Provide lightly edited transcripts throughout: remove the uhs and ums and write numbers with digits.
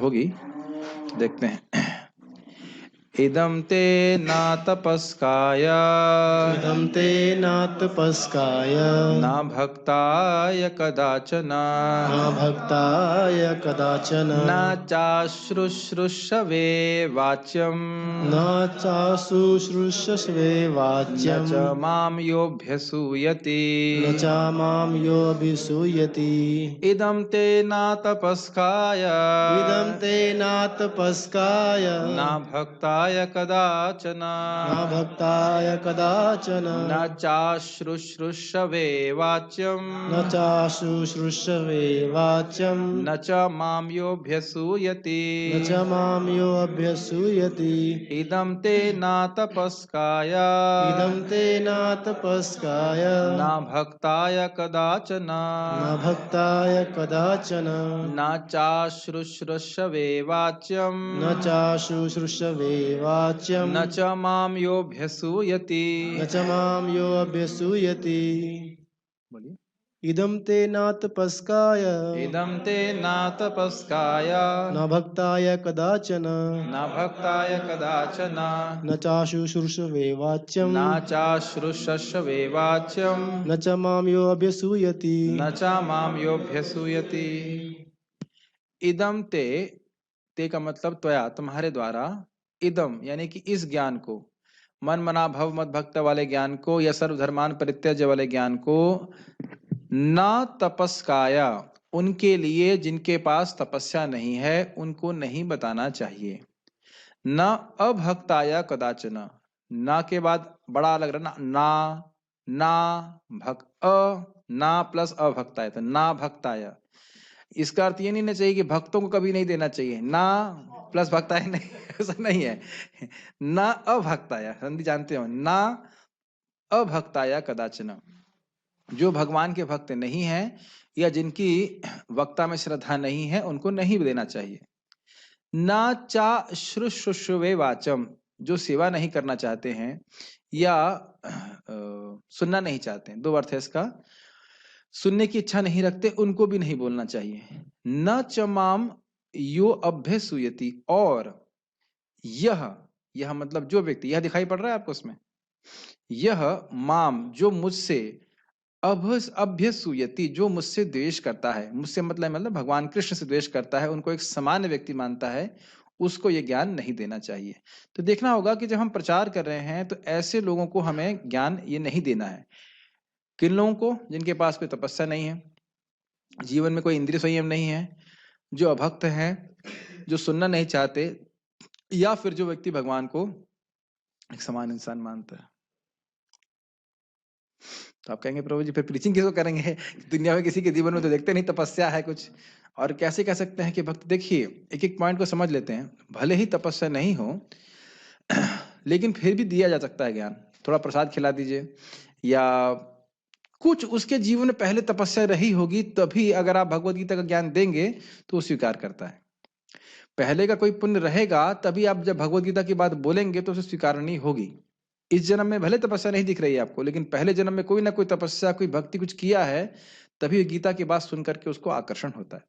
होगी, देखते हैं। इदं ते न तपस्काय इदं ते न तपस्काय न भक्ताय कदाचन न भक्ताय कदाचन न चाशुश्रूषवे वाच्यं न चाशुश्रूषवे न वाच्यं च मां योऽभ्यसूयति न च मां योऽभिसूयति। इदं ते न तपस्काय इदं ते न तपस्काय न भक्ताय कदाचन न भक्ताय कदाचन न चाशुश्रूषवे वाच्यं न चाशुश्रूषवे वाच्यं न च मां योऽभ्यसूयति न च मां योऽभ्यसूयति। इदं ते न तपस्काय इदं ते न तपस्काय न भक्ताय कदाचन न भक्ताय कदाचन न चाशुश्रूषवे वाच्यं न चाशुश्रूषवे वाच्यं न च मां योऽभ्यसूयति। न च मां योऽभ्यसूयति। बोलिए। इदं ते न तपस्काय इदं ते न तपस्काय न भक्ताय कदाचन न भक्ताय कदाचन न चाशुश्रूषवे वाच्यं न चाशुश्रूषवे वाच्यं न च मां योऽभ्यसूयति। न च मां योऽभ्यसूयति। इदं ते का मतलब त्वया, तुम्हारे द्वारा, इदम यानी कि इस ज्ञान को, मन मना भव मद भक्त वाले ज्ञान को या सर्वधर्मान परित्यज्य वाले ज्ञान को, न तपस्काया, उनके लिए जिनके पास तपस्या नहीं है उनको नहीं बताना चाहिए। न अभक्ताया कदाचन, ना के बाद बड़ा लग रहा ना, ना भक ना प्लस अभक्ताय, तो ना भक्ताया। इसका अर्थ ये नहीं ना चाहिए कि भक्तों को कभी नहीं देना चाहिए, ना प्लस भक्ताय नहीं, ऐसा नहीं है। ना अभक्ताया, संधि जानते हो, ना अभक्ताया कदाचन, जो भगवान के भक्त नहीं है या जिनकी वक्ता में श्रद्धा नहीं है उनको नहीं देना चाहिए। ना चा शुश्रूषवे वाचम, जो सेवा नहीं करना चाहते हैं या सुनना नहीं चाहते हैं, दो अर्थ है इसका, सुनने की इच्छा नहीं रखते उनको भी नहीं बोलना चाहिए। न चमाम यो अभ्यसूयति, और यह मतलब जो व्यक्ति, यह दिखाई पड़ रहा है आपको उसमें, यह माम जो मुझसे, अभ्यसूयति जो मुझसे द्वेष करता है, मुझसे मतलब भगवान कृष्ण से द्वेष करता है, उनको एक सामान्य व्यक्ति मानता है, उसको ये ज्ञान नहीं देना चाहिए। तो देखना होगा कि जब हम प्रचार कर रहे हैं तो ऐसे लोगों को हमें ज्ञान ये नहीं देना है। किन लोगों को? जिनके पास कोई तपस्या नहीं है, जीवन में कोई इंद्रिय संयम नहीं है, जो अभक्त हैं, जो सुनना नहीं चाहते, या फिर जो व्यक्ति भगवान को एक समान इंसान मानता है। तो आप कहेंगे प्रभु जी फिर प्रीचिंग किसको करेंगे? दुनिया में किसी के जीवन में तो देखते नहीं तपस्या है कुछ, और कैसे कह सकते हैं कि भक्त? देखिए, एक एक पॉइंट को समझ लेते हैं। भले ही तपस्या नहीं हो लेकिन फिर भी दिया जा सकता है ज्ञान। थोड़ा प्रसाद खिला दीजिए, या कुछ उसके जीवन में पहले तपस्या रही होगी, तभी अगर आप भगवत गीता का ज्ञान देंगे तो वो स्वीकार करता है। पहले का कोई पुण्य रहेगा तभी आप जब भगवत गीता की बात बोलेंगे तो उसे स्वीकारणी होगी। इस जन्म में भले तपस्या नहीं दिख रही है आपको, लेकिन पहले जन्म में कोई ना कोई तपस्या, कोई भक्ति कुछ किया है, तभी गीता की बात सुन करके उसको आकर्षण होता है।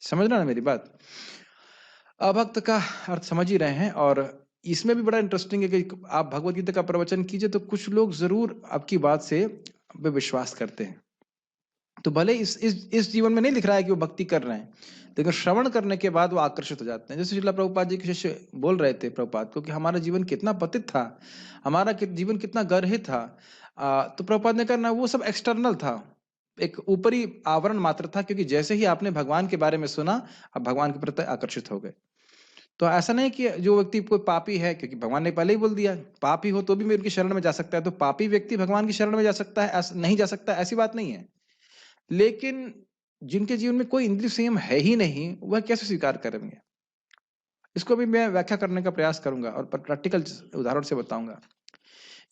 समझ रहे ना मेरी बात? अभक्त का अर्थ समझ ही रहे हैं। और इसमें भी बड़ा इंटरेस्टिंग है कि आप भगवत गीता का प्रवचन कीजिए तो कुछ लोग जरूर आपकी बात से विश्वास करते हैं। तो भले इस जीवन में नहीं दिख रहा है कि वो भक्ति कर रहे हैं, लेकिन श्रवण करने के बाद वो आकर्षित हो जाते हैं। जैसे श्रील प्रभुपाद जी के शिष्य बोल रहे थे प्रभुपाद को कि हमारा जीवन कितना पतित था, हमारा जीवन कितना गर्हित था। तो प्रभुपाद ने कहा वो सब एक्सटर्नल था, एक ऊपरी आवरण मात्र था, क्योंकि जैसे ही आपने भगवान के बारे में सुना आप भगवान के प्रति आकर्षित हो गए। तो ऐसा नहीं कि जो व्यक्ति कोई पापी है, क्योंकि भगवान ने पहले ही बोल दिया पापी हो तो भी मेरे की शरण में जा सकता है, तो पापी व्यक्ति भगवान की शरण में जा सकता है नहीं जा सकता, ऐसी बात नहीं है। लेकिन जिनके जीवन में कोई इंद्रिय संयम है ही नहीं, वह कैसे स्वीकार करेंगे? इसको भी मैं व्याख्या करने का प्रयास करूंगा और प्रैक्टिकल उदाहरण से बताऊंगा।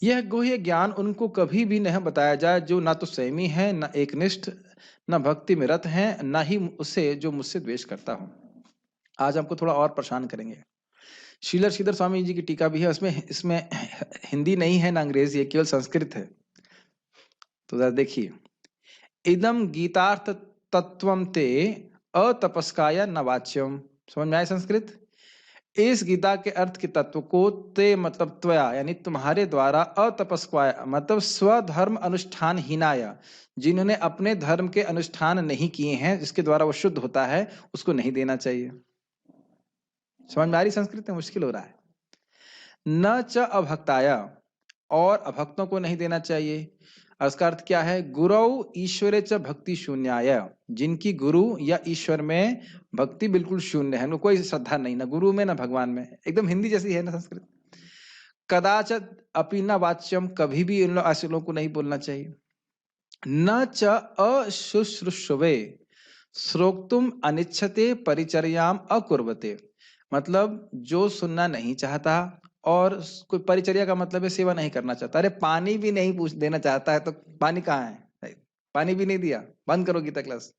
यह गुह्य ज्ञान उनको कभी भी नहीं बताया जाए जो ना तो संयमी है, ना एकनिष्ठ, ना भक्ति में रत है, ना ही उसे जो मुझसे द्वेष करता हूं। आज हमको थोड़ा और परेशान करेंगे। श्रीधर श्रीधर स्वामी जी की टीका भी है, इसमें हिंदी नहीं है ना अंग्रेजी है, केवल संस्कृत है। तो जरा देखिए, इदम गीतार्थ तत्वम ते अतपस्काय न वाच्यम। समझ में आया संस्कृत? इस गीता के अर्थ के तत्व को ते मतलब त्वया यानी तुम्हारे द्वारा अतपस्वाय मतलब स्वधर्म अनुष्ठान हीनाया, जिन्होंने अपने धर्म के अनुष्ठान नहीं किए हैं जिसके द्वारा वो शुद्ध होता है, उसको नहीं देना चाहिए। समझ में आ रही संस्कृत में? मुश्किल हो रहा है। न च अभक्ताया, और अभक्तों को नहीं देना चाहिए। उसका अर्थ क्या है? गुरौ ईश्वरे च भक्ति शून्याय, जिनकी गुरु या ईश्वर में भक्ति बिल्कुल शून्य है, कोई श्रद्धा नहीं, ना गुरु में ना भगवान में, एकदम हिंदी जैसी है ना संस्कृत। कदाचित अपि न वाच्यम, कभी भी इन ऐसे लोगों को नहीं बोलना चाहिए। न च अशुश्रूषवे श्रोक्तुम अनिच्छते परिचर्याम अकुर्वते, मतलब जो सुनना नहीं चाहता और कोई परिचर्या का मतलब है सेवा नहीं करना चाहता। अरे पानी भी नहीं पूछ देना चाहता है तो पानी कहाँ है? पानी भी नहीं दिया, बंद करो गीता क्लास।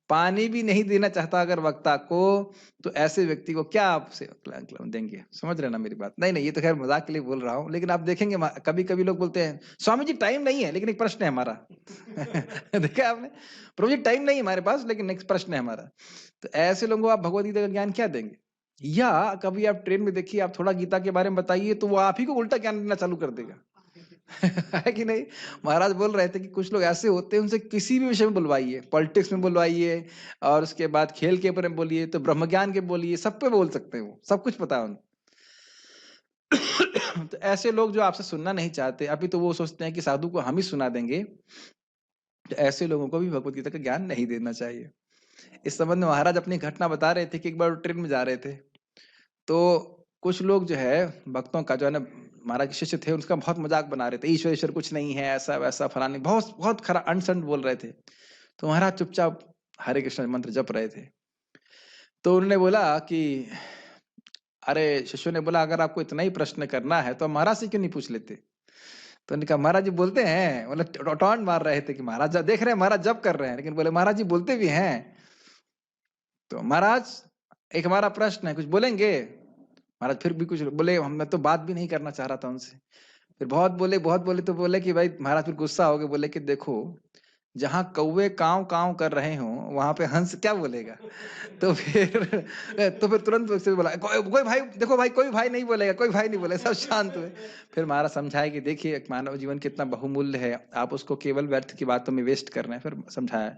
पानी भी नहीं देना चाहता अगर वक्ता को, तो ऐसे व्यक्ति को क्या आप देंगे? समझ रहे ना मेरी बात? नहीं नहीं, ये तो खैर मजाक के लिए बोल रहा हूँ, लेकिन आप देखेंगे कभी कभी लोग बोलते हैं स्वामी जी टाइम नहीं है लेकिन एक प्रश्न है हमारा। देखा आपने? प्रभु जी टाइम नहीं है हमारे पास लेकिन एक प्रश्न है हमारा। तो ऐसे लोगों को आप भगवद गीता का ज्ञान क्या देंगे? या कभी आप ट्रेन में देखिए, आप थोड़ा गीता के बारे में बताइए तो वो आप ही को उल्टा ज्ञान देना चालू कर देगा। है कि नहीं? महाराज बोल रहे थे कि कुछ लोग ऐसे होते हैं, उनसे किसी भी विषय में बुलवाइए, पॉलिटिक्स में बुलवाइए और उसके बाद खेल के ऊपर में बोलिए, तो ब्रह्म ज्ञान के बोलिए, सब पे बोल सकते हैं, वो सब कुछ पता है उनको। तो ऐसे लोग जो आपसे सुनना नहीं चाहते, अभी तो वो सोचते हैं कि साधु को हम ही सुना देंगे, तो ऐसे लोगों को भी भगवत गीता का ज्ञान नहीं देना चाहिए। इस संबंध में महाराज अपनी घटना बता रहे थे कि एक बार ट्रेन में जा रहे थे, तो कुछ लोग जो है भक्तों का जो है ना, महाराज के शिष्य थे, उसका बहुत मजाक बना रहे थे, ईश्वर ईश्वर कुछ नहीं है, ऐसा वैसा फलानी, बहुत बहुत खरा अनसंड बोल रहे थे। तो महाराज चुपचाप हरे कृष्ण मंत्र जप रहे थे। तो उन्होंने बोला कि अरे, शिष्यों ने बोला अगर आपको इतना ही प्रश्न करना है तो महाराज से क्यों नहीं पूछ लेते? तो उन्होंने कहा महाराज जी बोलते हैं, मतलब टॉन्ट मार रहे थे कि महाराज देख रहे हैं महाराज जप कर रहे हैं, लेकिन बोले महाराज जी बोलते भी हैं। तो महाराज एक हमारा प्रश्न है, कुछ बोलेंगे? महाराज फिर भी कुछ बोले, मैं तो बात भी नहीं करना चाह रहा था उनसे। फिर बहुत बोले तो बोले कि भाई, महाराज फिर गुस्सा हो गए, बोले कि देखो जहां कौवे काव काव कर रहे हो वहां पे हंस क्या बोलेगा? तो फिर तुरंत उससे बोला कोई भाई, देखो भाई कोई भाई नहीं बोलेगा, कोई भाई नहीं बोलेगा, सब शांत हुए। फिर महाराज समझाए कि देखिए मानव जीवन कितना बहुमूल्य है, आप उसको केवल व्यर्थ की बातों में वेस्ट कर रहे हैं। फिर समझाया।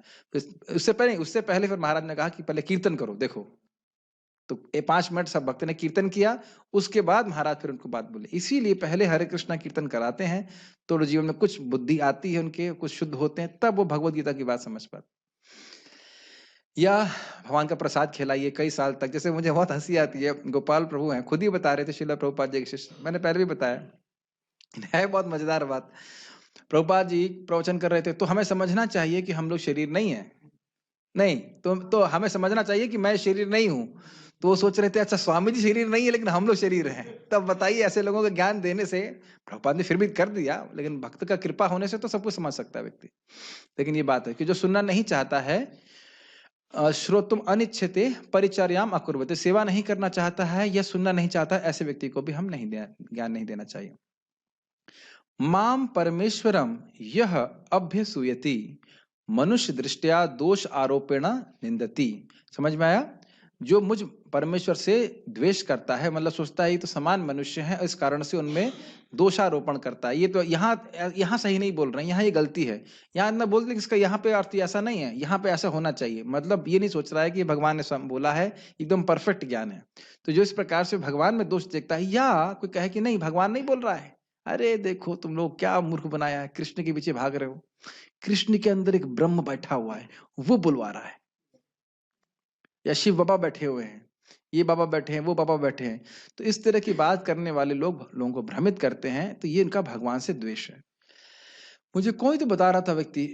उससे पहले फिर महाराज ने कहा कि पहले कीर्तन करो, देखो। तो 5 मिनट सब भक्त ने कीर्तन किया, उसके बाद महाराज फिर उनको बात बोले। इसीलिए पहले हरे कृष्णा कीर्तन कराते हैं, तो जीवन में कुछ बुद्धि आती है उनके, कुछ शुद्ध होते हैं, तब वो भगवत गीता की बात समझ पाते। या भगवान का प्रसाद खिलाइए कई साल तक। जैसे मुझे बहुत हंसी आती है, गोपाल प्रभु हैं, खुद ही बता रहे थे, श्रील प्रभुपाद जी के शिष्य, मैंने पहले भी बताया है, बहुत मजेदार बात। प्रभुपाद जी प्रवचन कर रहे थे, तो हमें समझना चाहिए कि हम लोग शरीर नहीं है, नहीं तो हमें समझना चाहिए कि मैं शरीर नहीं हूं। तो वो सोच रहे थे अच्छा स्वामी जी शरीर नहीं है लेकिन हम लोग शरीर हैं। तब बताइए, ऐसे लोगों को ज्ञान देने से, प्रभुपाद ने फिर भी कर दिया, लेकिन भक्त का कृपा होने से तो सब कुछ समझ सकता है व्यक्ति। लेकिन ये बात है कि जो सुनना नहीं चाहता है, श्रोतुम अनिच्छते परिचर्याम अकुर्वते, सेवा नहीं करना चाहता है या सुनना नहीं चाहता, ऐसे व्यक्ति को भी हम नहीं ज्ञान नहीं देना चाहिए। माम परमेश्वरम यह अभ्यसूयति मनुष्य दृष्टिया दोष आरोपेण निंदति। समझ में आया? जो मुझ परमेश्वर से द्वेष करता है, मतलब सोचता है ये तो समान मनुष्य है, इस कारण से उनमें दोषारोपण करता है। ये तो यहाँ सही नहीं बोल रहे हैं, यहाँ ये गलती है, यहाँ इतना बोल रहे इसका यहाँ पे अर्थ ऐसा नहीं है, यहाँ पे ऐसा होना चाहिए। मतलब ये नहीं सोच रहा है कि भगवान ने बोला है, एकदम परफेक्ट ज्ञान है। तो जो इस प्रकार से भगवान में दोष देखता है, या कोई कहे कि नहीं भगवान नहीं बोल रहा है, अरे देखो तुम लोग क्या मूर्ख बनाया है, कृष्ण के पीछे भाग रहे हो, कृष्ण के अंदर एक ब्रह्म बैठा हुआ है, वो बुलवा रहा है, या शिव बाबा बैठे हुए हैं, ये बाबा बैठे हैं, वो बाबा बैठे हैं। तो इस तरह की बात करने वाले लोगों को भ्रमित करते हैं, तो ये इनका भगवान से द्वेष है। मुझे कोई तो बता रहा था व्यक्ति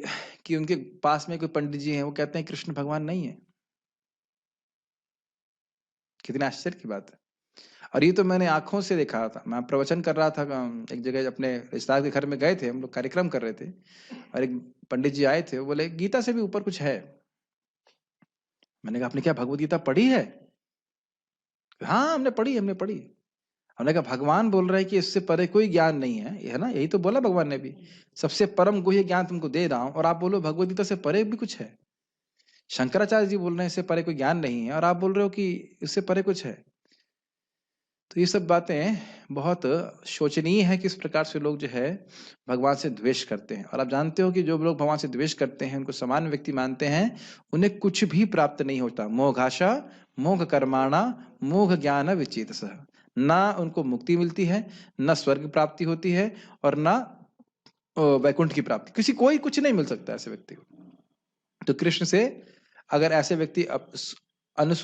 कि उनके पास में कोई पंडित जी हैं, वो कहते हैं कृष्ण भगवान नहीं है। कितने आश्चर्य की बात है। और ये तो मैंने आंखों से देखा था। मैं प्रवचन कर रहा था एक जगह, अपने रिश्तेदार के घर में गए थे, हम लोग कार्यक्रम कर रहे थे, और एक पंडित जी आए थे, वो बोले गीता से भी ऊपर कुछ है। मैंने कहा आपने क्या भगवत गीता पढ़ी है? हाँ हमने पढ़ी। हमने कहा भगवान बोल रहे हैं कि इससे परे कोई ज्ञान नहीं है, ये है ना, यही तो बोला भगवान ने भी, सबसे परम गुह्य ज्ञान तुमको दे रहा हूं, और आप बोलो भगवत गीता से परे भी कुछ है। शंकराचार्य जी बोल रहे हैं इससे परे कोई ज्ञान नहीं है, और आप बोल रहे हो कि इससे परे कुछ है। तो ये सब बातें बहुत शोचनीय है कि इस प्रकार से लोग जो है भगवान से द्वेष करते हैं। और आप जानते हो कि जो लोग भगवान से द्वेष करते हैं, उनको सामान्य व्यक्ति मानते हैं, उन्हें कुछ भी प्राप्त नहीं होता। मोघाशा मोघ कर्माणा मोघ ज्ञान विचेतसः, ना उनको मुक्ति मिलती है, ना स्वर्ग प्राप्ति होती है, और ना वैकुंठ की प्राप्ति। किसी कोई कुछ नहीं मिल सकता ऐसे व्यक्ति को। तो कृष्ण से अगर ऐसे व्यक्ति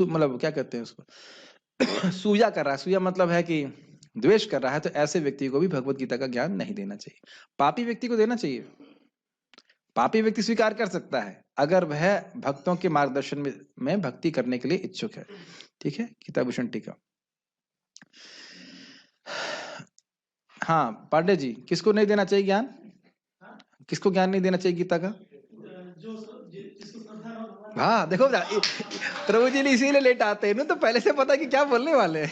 मतलब क्या कहते हैं उसको सूया कर रहा है, सूया मतलब है कि द्वेष कर रहा है, तो ऐसे व्यक्ति को भी भगवत गीता का ज्ञान नहीं देना चाहिए। पापी व्यक्ति को देना चाहिए। पापी व्यक्ति स्वीकार कर सकता है अगर वह भक्तों के मार्गदर्शन में भक्ति करने के लिए इच्छुक है। ठीक है, गीता भूषण टीका। हाँ पांडे जी, किसको नहीं देना चाहिए ज्ञान? किसको ज्ञान नहीं देना चाहिए गीता का? हाँ देखो प्रभु जी ने इसीलिए लेट आते हैं ना, तो पहले से पता है कि क्या बोलने वाले हैं।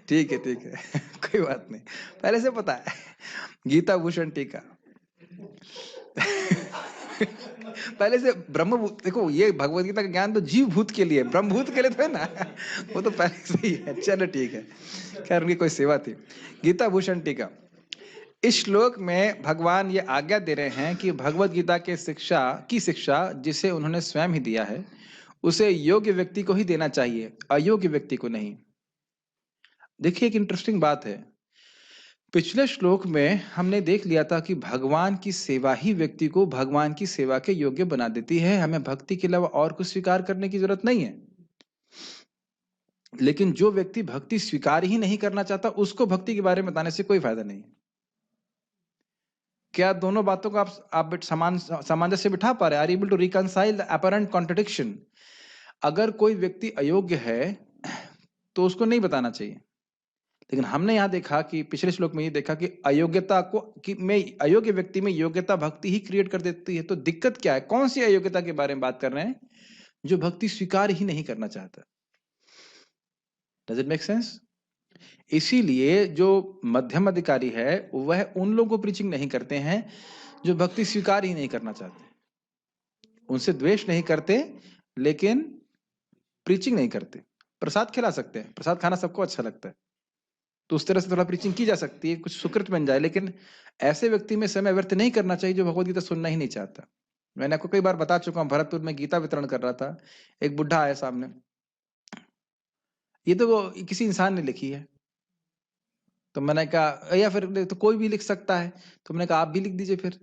ठीक है कोई बात नहीं, पहले से पता है। गीता भूषण टीका। पहले से देखो ये भगवत गीता का ज्ञान तो जीव भूत के लिए, ब्रह्म भूत के लिए तो है ना, वो तो पहले से ही है। चलो ठीक है, खैर उनकी कोई सेवा थी। गीता भूषण टीका। इस श्लोक में भगवान ये आज्ञा दे रहे हैं कि भगवत गीता के शिक्षा जिसे उन्होंने स्वयं ही दिया है, उसे योग्य व्यक्ति को ही देना चाहिए, अयोग्य व्यक्ति को नहीं। देखिए एक इंटरेस्टिंग बात है, पिछले श्लोक में हमने देख लिया था कि भगवान की सेवा ही व्यक्ति को भगवान की सेवा के योग्य बना देती है। हमें भक्ति के अलावा और कुछ स्वीकार करने की जरूरत नहीं है। लेकिन जो व्यक्ति भक्ति स्वीकार ही नहीं करना चाहता, उसको भक्ति के बारे में बताने से कोई फायदा नहीं है। क्या दोनों बातों को आप सामंजस्य बिठा पा रहे? Are able to reconcile the apparent contradiction? अगर कोई व्यक्ति अयोग्य है तो उसको नहीं बताना चाहिए, लेकिन हमने यहां देखा कि पिछले श्लोक में ये देखा कि अयोग्यता को अयोग्य व्यक्ति में योग्यता भक्ति ही क्रिएट कर देती है। तो दिक्कत क्या है? कौन सी अयोग्यता के बारे में बात कर रहे हैं? जो भक्ति स्वीकार ही नहीं करना चाहता। Does it make sense? इसीलिए जो मध्यम अधिकारी है वह उन लोगों को प्रीचिंग नहीं करते हैं जो भक्ति स्वीकार ही नहीं करना चाहते। उनसे द्वेष नहीं करते, लेकिन प्रीचिंग नहीं करते। प्रसाद खिला सकते हैं, प्रसाद खाना सबको अच्छा लगता है, तो उस तरह से थोड़ा प्रीचिंग की जा सकती है, कुछ सुकृत बन जाए। लेकिन ऐसे व्यक्ति में समय व्यर्थ नहीं करना चाहिए जो भगवत गीता सुनना ही नहीं चाहता। मैंने आपको कई बार बता चुका हूँ, भरतपुर में गीता वितरण कर रहा था, एक बुढ़ा आया सामने, ये तो वो किसी इंसान ने लिखी है। तो मैंने कहा या फिर तो कोई भी लिख सकता है, तो मैंने कहा आप भी लिख दीजिए फिर।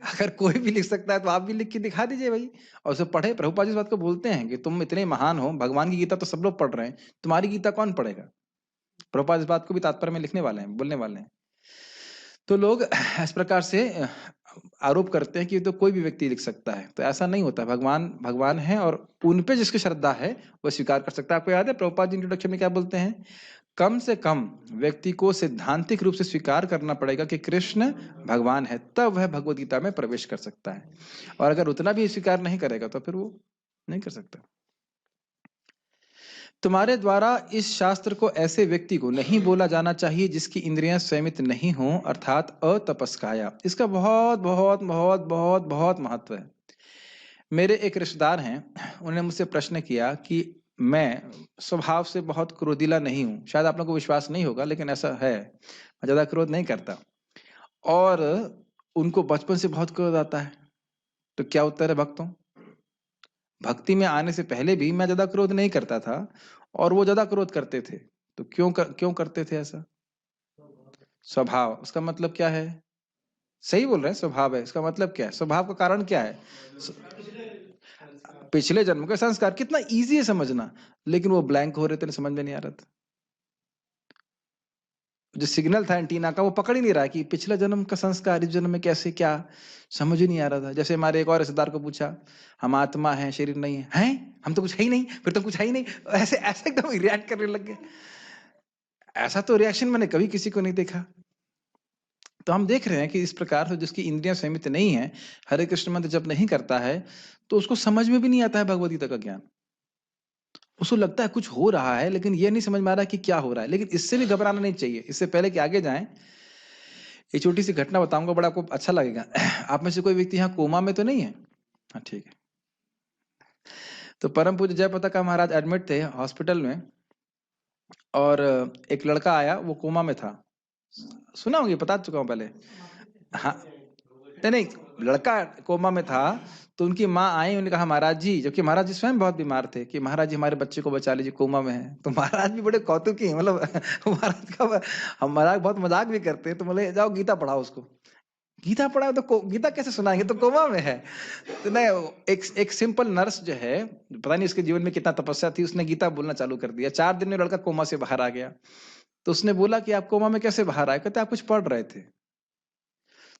अगर कोई भी लिख सकता है तो आप भी लिख के दिखा दीजिए भाई, और उसे पढ़े। प्रभुपाद जी इस बात को बोलते हैं कि तुम इतने महान हो, भगवान की गीता तो सब लोग पढ़ रहे हैं, तुम्हारी गीता कौन पढ़ेगा? प्रभुपाद इस बात को भी तात्पर्य में लिखने वाले हैं, बोलने वाले हैं। तो लोग इस प्रकार से आरोप करते हैं कि तो कोई भी व्यक्ति लिख सकता है, तो ऐसा नहीं होता। भगवान है और उन पे जिसकी श्रद्धा है वह स्वीकार कर सकता है। आपको याद है प्रभुपाद जी इंट्रोडक्शन में क्या बोलते हैं? कम से कम व्यक्ति को सिद्धांतिक रूप से स्वीकार करना पड़ेगा कि कृष्ण भगवान है, तब वह भगवत गीता में प्रवेश कर सकता है। और अगर उतना भी स्वीकार नहीं करेगा तो फिर वो नहीं कर सकता। तुम्हारे द्वारा इस शास्त्र को ऐसे व्यक्ति को नहीं बोला जाना चाहिए जिसकी इंद्रियां संयमित नहीं हो, अर्थात अतपस्काया। इसका बहुत बहुत बहुत बहुत बहुत महत्व है। मेरे एक रिश्तेदार हैं, उन्होंने मुझसे प्रश्न किया कि मैं स्वभाव से बहुत क्रोधीला नहीं हूं। शायद आप लोगों को विश्वास नहीं होगा, लेकिन ऐसा है, मैं ज्यादा क्रोध नहीं करता। और उनको बचपन से बहुत क्रोध आता है। तो क्या उत्तर है भक्तों? भक्ति में आने से पहले भी मैं ज्यादा क्रोध नहीं करता था, और वो ज्यादा क्रोध करते थे। तो क्यों करते थे ऐसा? स्वभाव। उसका मतलब क्या है? सही बोल रहे हैं, स्वभाव है। इसका मतलब क्या है? स्वभाव का कारण क्या है? पिछले जन्म का संस्कार। कितना इजी है समझना, लेकिन वो ब्लैंक हो रहे थे, समझ में नहीं आ रहा था। जो सिग्नल था एंटीना का वो पकड़ ही नहीं रहा कि पिछले जन्म का संस्कार इस जन्म में कैसे, क्या समझ ही नहीं आ रहा था। जैसे हमारे एक और रिश्तेदार को पूछा, हम आत्मा हैं, शरीर नहीं है। हैं? हम तो कुछ है ही नहीं, फिर तो कुछ है ही नहीं। ऐसे ऐसे एकदम रिएक्ट करने लग गए। ऐसा तो रिएक्शन मैंने कभी किसी को नहीं देखा। तो हम देख रहे हैं कि इस प्रकार से जिसकी इंद्रियां संयमित नहीं है, हरे कृष्ण मंत्र जब नहीं करता है, तो उसको समझ में भी नहीं आता है भगवद गीता का ज्ञान। उसको लगता है कुछ हो रहा है, लेकिन ये नहीं समझ में आ रहा है कि क्या हो रहा है। लेकिन इससे भी घबराना नहीं चाहिए। इससे पहले कि आगे जाएं, एक छोटी सी घटना बताऊंगा, बड़ा आपको अच्छा लगेगा। आप में से कोई व्यक्ति यहाँ कोमा में तो नहीं है? हाँ ठीक है। तो परम पूज्य जयप्रताप महाराज एडमिट थे हॉस्पिटल में, और एक लड़का आया, वो कोमा में था। सुना होंगे, बता चुका हूँ पहले। हाँ, नहीं, लड़का कोमा में था, तो उनकी माँ आई, उन्होंने कहा महाराज जी, जबकि महाराज जी स्वयं बहुत बीमार थे, कि महाराज जी हमारे बच्चे को बचा लीजिए, कोमा में है। तो महाराज भी बड़े कौतुकी, मतलब महाराज का हम महाराज बहुत मजाक भी करते हैं, तो बोले जाओ गीता पढ़ाओ उसको। गीता पढ़ा तो गीता कैसे सुनाएंगे, तो कोमा में है। तो नहीं, एक सिंपल नर्स जो है, पता नहीं उसके जीवन में कितना तपस्या थी, उसने गीता बोलना चालू कर दिया। 4 दिन में लड़का कोमा से बाहर आ गया। तो उसने बोला कि आप कोमा में कैसे बाहर आए? कहते आप कुछ पढ़ रहे थे।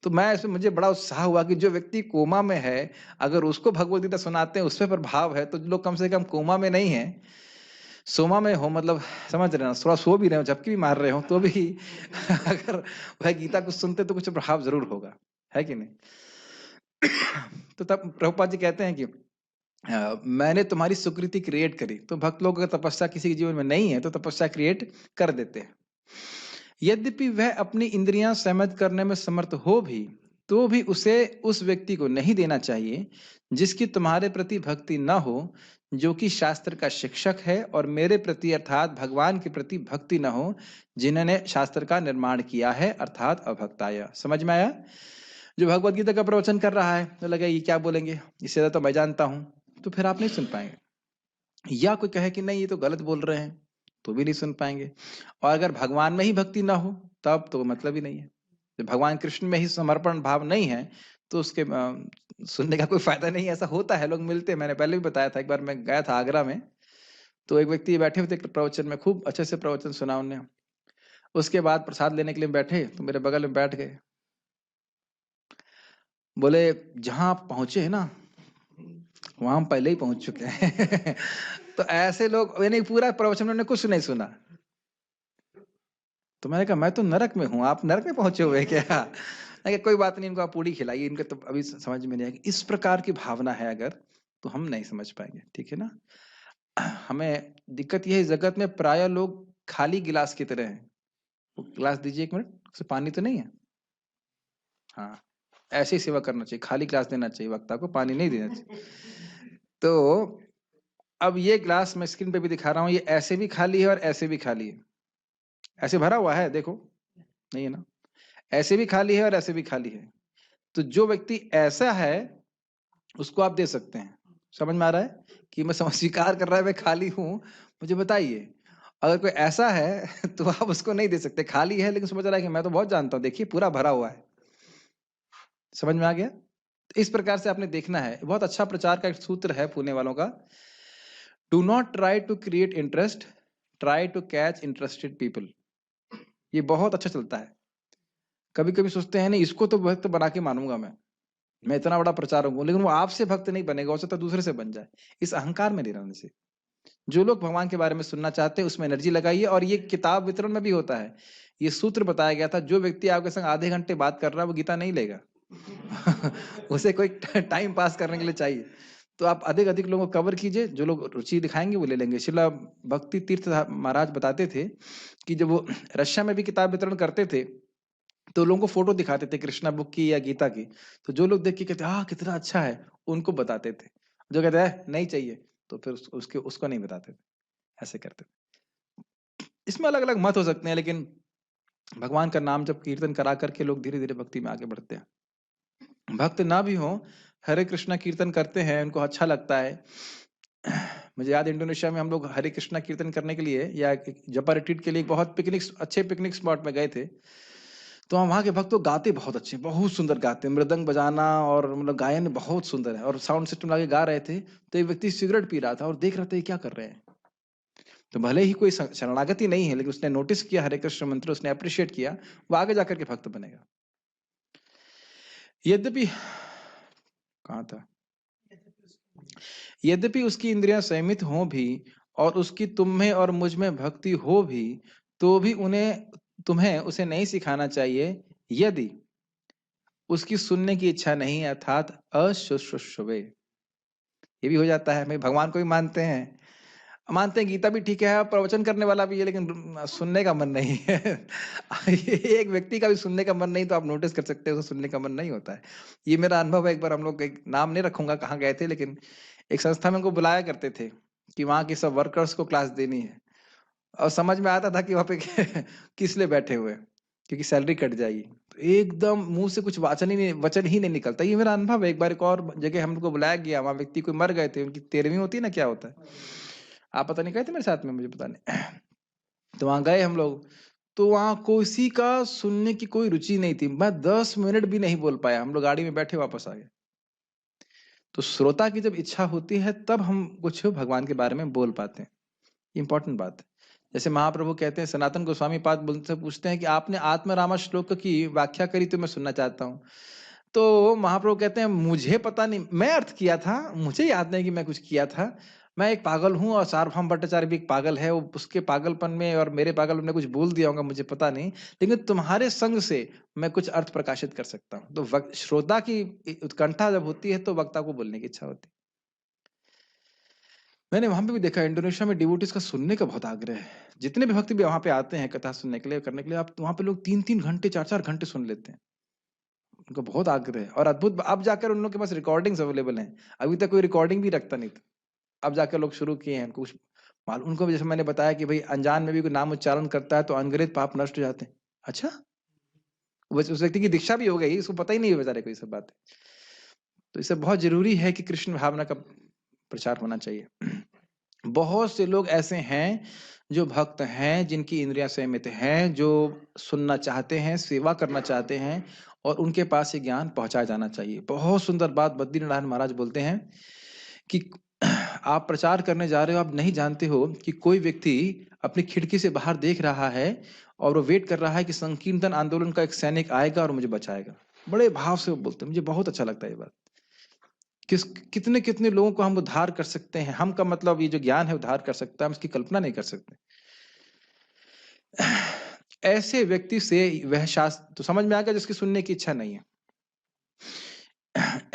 तो मैं इसमें, मुझे बड़ा उत्साह हुआ कि जो व्यक्ति कोमा में है, अगर उसको भगवद गीता सुनाते हैं, उस पर प्रभाव है, तो लोग कम से कम कोमा में नहीं है, सोमा में हो, मतलब समझ रहे हो, थोड़ा सो भी रहे हो, झपकी भी मार रहे हो, तो भी अगर वह गीता कुछ सुनते तो कुछ प्रभाव जरूर होगा, है कि नहीं? तो तब प्रभुपाद जी कहते हैं कि मैंने तुम्हारी सुकृति क्रिएट करी। तो भक्त लोग अगर तपस्या किसी के जीवन में नहीं है, तो तपस्या क्रिएट कर देते हैं। यद्यपि वह अपनी इंद्रियां सहमत करने में समर्थ हो भी, तो भी उसे उस व्यक्ति को नहीं देना चाहिए जिसकी तुम्हारे प्रति भक्ति न हो, जो कि शास्त्र का शिक्षक है, और मेरे प्रति अर्थात भगवान के प्रति भक्ति न हो, जिन्होंने शास्त्र का निर्माण किया है, अर्थात अभक्ताय। समझ में आया? जो भगवत गीता का प्रवचन कर रहा है, तो लगा ये क्या बोलेंगे, इससे ज्यादा तो मैं जानता हूं, तो फिर आप नहीं सुन पाएंगे। या कोई कहे कि नहीं ये तो गलत बोल रहे हैं, तो भी नहीं सुन पाएंगे। और अगर भगवान में ही भक्ति ना हो, तब तो मतलब ही नहीं है। जब भगवान कृष्ण में ही समर्पण भाव नहीं है, तो उसके सुनने का कोई फायदा नहीं है। ऐसा होता है, लोग मिलते हैं, मैंने पहले भी बताया था, एक बार मैं गया था आगरा में, तो एक व्यक्ति बैठे हुए थे प्रवचन में, खूब अच्छे से प्रवचन सुना उन्होंने। उसके बाद प्रसाद लेने के लिए बैठे, तो मेरे बगल में बैठ गए। बोले जहां आप पहुंचे है ना, वहां हम पहले ही पहुंच चुके हैं। तो ऐसे लोग, यानी पूरा प्रवचन उन्होंने कुछ नहीं सुना। तो मैंने कहा मैं तो नरक में हूँ, आप नरक में पहुंचे हुए क्या? मैंने कहा कोई बात नहीं, इनको आप पूड़ी खिलाइए, इनके तो अभी समझ में नहीं आएगी। इस प्रकार की भावना है अगर, तो हम नहीं समझ पाएंगे, ठीक है ना? हमें दिक्कत यह है, जगत में प्राय लोग खाली गिलास की तरह हैं। वो गिलास दीजिए, 1 मिनट, उससे पानी तो नहीं है? हाँ, ऐसे ही सेवा करना चाहिए, खाली गिलास देना चाहिए, वक्ता को पानी नहीं देना चाहिए। तो अब ये गिलास मैं स्क्रीन पे भी दिखा रहा हूँ, ये ऐसे भी खाली है और ऐसे भी खाली है। ऐसे भरा हुआ है, देखो, नहीं है ना? ऐसे भी खाली है और ऐसे भी खाली है। तो जो व्यक्ति ऐसा है, उसको आप दे सकते हैं। समझ में आ रहा है कि मैं स्वीकार कर रहा है मैं खाली हूं, मुझे बताइए। अगर कोई ऐसा है तो आप उसको नहीं दे सकते, खाली है लेकिन समझ रहा है कि मैं तो बहुत जानता हूं, देखिए पूरा भरा हुआ है। समझ में आ गया? तो इस प्रकार से आपने देखना है। बहुत अच्छा प्रचार का एक सूत्र है पुणे वालों का, do not try to create interest, try to catch interested people. ये बहुत अच्छा चलता है। कभी कभी सोचते हैं नहीं, इसको तो भक्त बना के मानूंगा मैं इतना बड़ा प्रचारक हूँ, लेकिन वो आपसे भक्त नहीं बनेगा, हो सकता है दूसरे से बन जाए। इस अहंकार में नहीं रहने से। जो लोग भगवान के बारे में सुनना चाहते हैं, उसमें एनर्जी लगाइए। और ये किताब वितरण में भी होता है, ये सूत्र बताया गया था, जो व्यक्ति आपके संग आधे घंटे बात कर रहा है, वो गीता नहीं लेगा। उसे कोई टाइम पास करने के लिए चाहिए। तो आप अधिक अधिक लोगों को कवर कीजिए, जो लोग रुचि दिखाएंगे वो ले लेंगे। शिला भक्ति तीर्थ महाराज बताते थे कि जब वो रशिया में भी किताब वितरण करते थे, तो लोगों को फोटो दिखाते थे कृष्णा बुक की या गीता की। तो जो लोग देख के कहते हाँ कितना अच्छा है, उनको बताते थे। जो कहते हैं नहीं चाहिए, तो फिर उसको नहीं बताते थे। ऐसे करते थे। इसमें अलग अलग मत हो सकते हैं, लेकिन भगवान का नाम जब कीर्तन करा करके लोग धीरे धीरे भक्ति में आगे बढ़ते हैं। भक्त ना भी हो, हरे कृष्णा कीर्तन करते हैं, उनको अच्छा लगता है। मुझे याद, इंडोनेशिया में हम लोग हरे कृष्णा कीर्तन करने के लिए या जपा रिट्रीट के लिए बहुत अच्छे पिकनिक स्पॉट में गए थे। तो हम वहाँ के भक्त तो गाते बहुत अच्छे, बहुत सुंदर गाते हैं, मृदंग बजाना और मतलब गायन बहुत सुंदर है, और साउंड सिस्टम लगा के गा रहे थे। तो एक व्यक्ति सिगरेट पी रहा था और देख रहा था ये क्या कर रहे हैं। तो भले ही कोई शरणागति नहीं है, लेकिन उसने नोटिस किया हरे कृष्ण मंत्र, उसने अप्रिशिएट किया, वो आगे जाकर के भक्त बनेगा। यद्यपि कहाँ था, यद्यपि उसकी इंद्रियां संयमित हो भी और उसकी तुम्हें और मुझ में भक्ति हो भी, तो भी तुम्हें उसे नहीं सिखाना चाहिए, यदि उसकी सुनने की इच्छा नहीं है, अर्थात अशुश्रूषवे। ये भी हो जाता है, मैं भगवान को भी मानते हैं गीता भी ठीक है, प्रवचन करने वाला भी है, लेकिन सुनने का मन नहीं है। एक व्यक्ति का भी सुनने का मन नहीं, तो आप नोटिस कर सकते हो, सुनने का मन नहीं होता है। ये मेरा अनुभव है। एक बार हम लोग, एक नाम नहीं रखूंगा कहाँ गए थे, लेकिन एक संस्था में उनको बुलाया करते थे कि वहाँ के सब वर्कर्स को क्लास देनी है, और समझ में आता था कि वहाँ पे किस लिए बैठे हुए हैं, क्योंकि सैलरी कट जाएगी। तो एकदम मुँह से कुछ वचन ही नहीं निकलता। ये मेरा अनुभव है। एक बार एक और जगह हम लोग को बुलाया गया, वहाँ व्यक्ति कोई मर गए थे, उनकी 13वीं होती है ना, क्या होता है? आप पता नहीं गए थे मेरे साथ में? मुझे पता नहीं। तो वहाँ गए हम लोग, तो वहाँ किसी का सुनने की कोई रुचि नहीं थी। मैं 10 मिनट भी नहीं बोल पाया। हम लोग गाड़ी में बैठे वापस आ गए। तो श्रोता की जब इच्छा होती है तब हम कुछ भगवान के बारे में बोल पाते हैं। इंपॉर्टेंट बात है। जैसे महाप्रभु कहते हैं, सनातन गोस्वामी पाद बोलते पूछते हैं कि आपने आत्मरामा श्लोक की व्याख्या करी तो मैं सुनना चाहता हूँ। तो महाप्रभु कहते हैं मुझे पता नहीं, मैं अर्थ किया था, मुझे याद नहीं कि मैं कुछ किया था। मैं एक पागल हूँ और सार्वभौम भट्टाचार्य भी एक पागल है, वो उसके पागलपन में और मेरे पागलपन में कुछ बोल दिया होगा, मुझे पता नहीं, लेकिन तुम्हारे संग से मैं कुछ अर्थ प्रकाशित कर सकता हूँ। तो श्रोता की उत्कंठा जब होती है तो वक्ता को बोलने की इच्छा होती है। मैंने वहां पे भी देखा, इंडोनेशिया में डिवोटीज का सुनने का बहुत आग्रह है। जितने भी भक्त भी वहां पे आते हैं कथा सुनने के लिए, करने के लिए, आप वहां पे लोग 3-3 घंटे 4-4 घंटे सुन लेते हैं। उनको बहुत आग्रह है और अद्भुत। अब जाकर उन लोग के पास रिकॉर्डिंग्स अवेलेबल हैं। अभी तक कोई रिकॉर्डिंग भी रखता नहीं था, अब जाकर लोग शुरू किए हैं। कुछ मालूम उनको भी, जैसे मैंने बताया कि भाई अनजान में भी कोई नाम उच्चारण करता है तो अनगिनत पाप नष्ट हो जाते हैं। अच्छा, उस व्यक्ति की दीक्षा भी हो गई, इसको पता ही नहीं है बेचारे को ये सब बातें। तो इससे बहुत जरूरी है कि कृष्ण भावना का प्रचार होना चाहिए। बहुत से लोग ऐसे हैं जो भक्त हैं, जिनकी इंद्रियां संयमित हैं, जो सुनना चाहते हैं, सेवा करना चाहते हैं, और उनके पास ये ज्ञान पहुंचाया जाना चाहिए। बहुत सुंदर बात बद्रीनारायण महाराज बोलते हैं कि आप प्रचार करने जा रहे हो, आप नहीं जानते हो कि कोई व्यक्ति अपनी खिड़की से बाहर देख रहा है और वो वेट कर रहा है कि संकीर्तन आंदोलन का एक सैनिक आएगा और मुझे बचाएगा। बड़े भाव से वो बोलते हैं, मुझे बहुत अच्छा लगता है ये बात। कितने कितने लोगों को हम उद्धार कर सकते हैं। हम का मतलब ये जो ज्ञान है उद्धार कर सकता है, हम इसकी कल्पना नहीं कर सकते। ऐसे व्यक्ति से वह शास्त्र तो समझ में आ गया जिसकी सुनने की इच्छा नहीं है।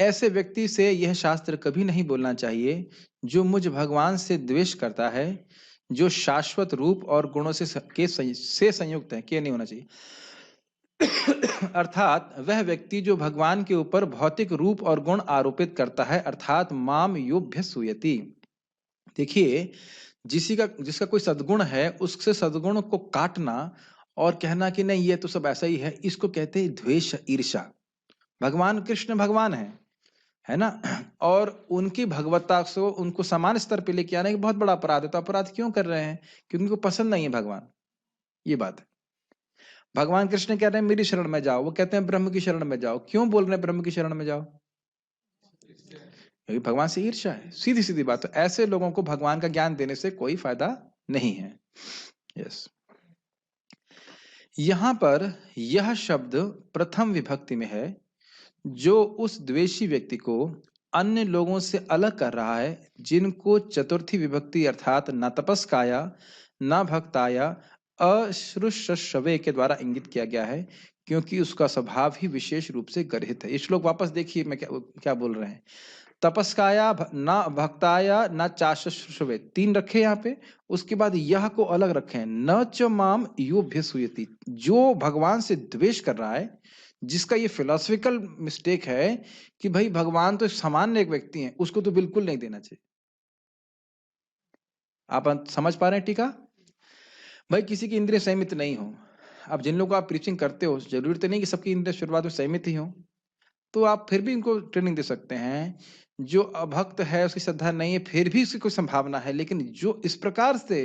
ऐसे व्यक्ति से यह शास्त्र कभी नहीं बोलना चाहिए जो मुझ भगवान से द्वेष करता है, जो शाश्वत रूप और गुणों से संयुक्त है, के नहीं होना चाहिए। अर्थात वह व्यक्ति जो भगवान के ऊपर भौतिक रूप और गुण आरोपित करता है, अर्थात माम योभ्य सूयति। देखिए, जिसका कोई सद्गुण है, उससे सद्गुण को काटना और कहना कि नहीं ये तो सब ऐसा ही है, इसको कहते हैं द्वेष, ईर्ष्या। भगवान कृष्ण भगवान है ना, और उनकी भगवत्ता को उनको समान स्तर पे लेके आने का बहुत बड़ा अपराध है। तो अपराध क्यों कर रहे हैं? क्योंकि उनको पसंद नहीं है भगवान, ये बात है। भगवान कृष्ण कह रहे हैं मेरी शरण में जाओ, वो कहते हैं ब्रह्म की शरण में जाओ। क्यों बोल रहे हैं ब्रह्म की शरण में जाओ? क्योंकि भगवान से ईर्ष्या है, सीधी सीधी बात है। ऐसे लोगों को भगवान का ज्ञान देने से कोई फायदा नहीं है। यस, यहां पर यह शब्द प्रथम विभक्ति में है, जो उस द्वेषी व्यक्ति को अन्य लोगों से अलग कर रहा है, जिनको चतुर्थी विभक्ति अर्थात न तपस्काया न भक्ताया अश्रुशवे के द्वारा इंगित किया गया है, क्योंकि उसका स्वभाव ही विशेष रूप से गर्हित है। ये श्लोक वापस देखिए, मैं क्या बोल रहे हैं। तपस्काया न भक्ताया न चाशुषवे, 3 रखे यहाँ पे। उसके बाद यह को अलग रखे हैं, न च माम योभ्यसूयति। जो भगवान से द्वेष कर रहा है, जिसका ये फिलोसफिकल मिस्टेक है कि भाई भगवान तो सामान्य एक व्यक्ति हैं, उसको तो बिल्कुल नहीं देना चाहिए। आप समझ पा रहे हैं? टीका भाई, किसी की इंद्रिय संयमित नहीं हो। अब जिन लोगों को आप प्रीचिंग करते हो, जरूरी तो नहीं कि सबकी इंद्रिय शुरुआत में संयमित ही हो, तो आप फिर भी इनको ट्रेनिंग दे सकते हैं। जो अभक्त है, उसकी श्रद्धा नहीं है, फिर भी उसकी कोई संभावना है, लेकिन जो इस प्रकार से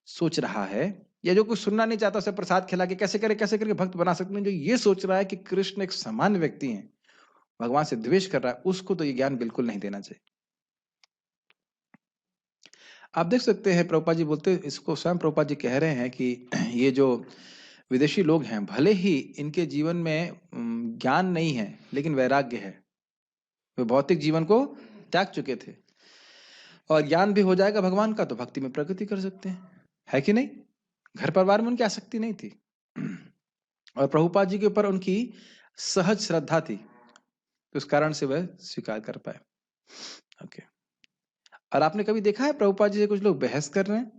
सोच रहा है, या जो कुछ सुनना नहीं चाहता, उसे प्रसाद खिला के कैसे करके भक्त बना सकते हैं, जो ये सोच रहा है कि कृष्ण एक सामान्य व्यक्ति है, भगवान से द्वेष कर रहा है, उसको तो ये ज्ञान बिल्कुल नहीं देना चाहिए। आप देख सकते हैं, प्रभुपाद जी बोलते, इसको स्वयं प्रभुपाद जी कह रहे हैं कि ये जो विदेशी लोग हैं, भले ही इनके जीवन में ज्ञान नहीं है, लेकिन वैराग्य है। वे भौतिक जीवन को त्याग चुके थे, और ज्ञान भी हो जाएगा भगवान का तो भक्ति में प्रगति कर सकते हैं, है कि नहीं? घर परिवार में उनकी आसक्ति नहीं थी, और प्रभुपाद जी के ऊपर उनकी सहज श्रद्धा थी, तो उस कारण से वह स्वीकार कर पाए। ओके। और आपने कभी देखा है प्रभुपाद जी से कुछ लोग बहस कर रहे हैं?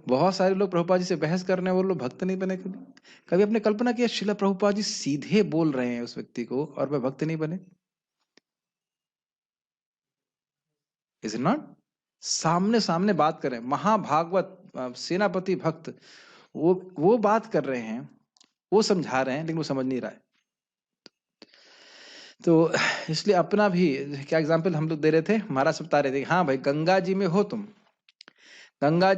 बहुत सारे लोग प्रभुपाद जी से बहस कर रहे हैं, वो लोग भक्त नहीं बने। कभी आपने कल्पना किया श्रीला प्रभुपाद जी सीधे बोल रहे हैं उस व्यक्ति को और वह भक्त नहीं बने? Is not? सामने सामने बात कर रहे हैं, महाभागवत सेनापति भक्त वो बात कर रहे हैं, वो समझा रहे हैं, लेकिन वो समझ नहीं रहा है। तो इसलिए अपना भी क्या एग्जाम्पल हम लोग दे रहे थे, महाराज सब बता रहे थे, हाँ भाई गंगा जी में हो तुम, गंगा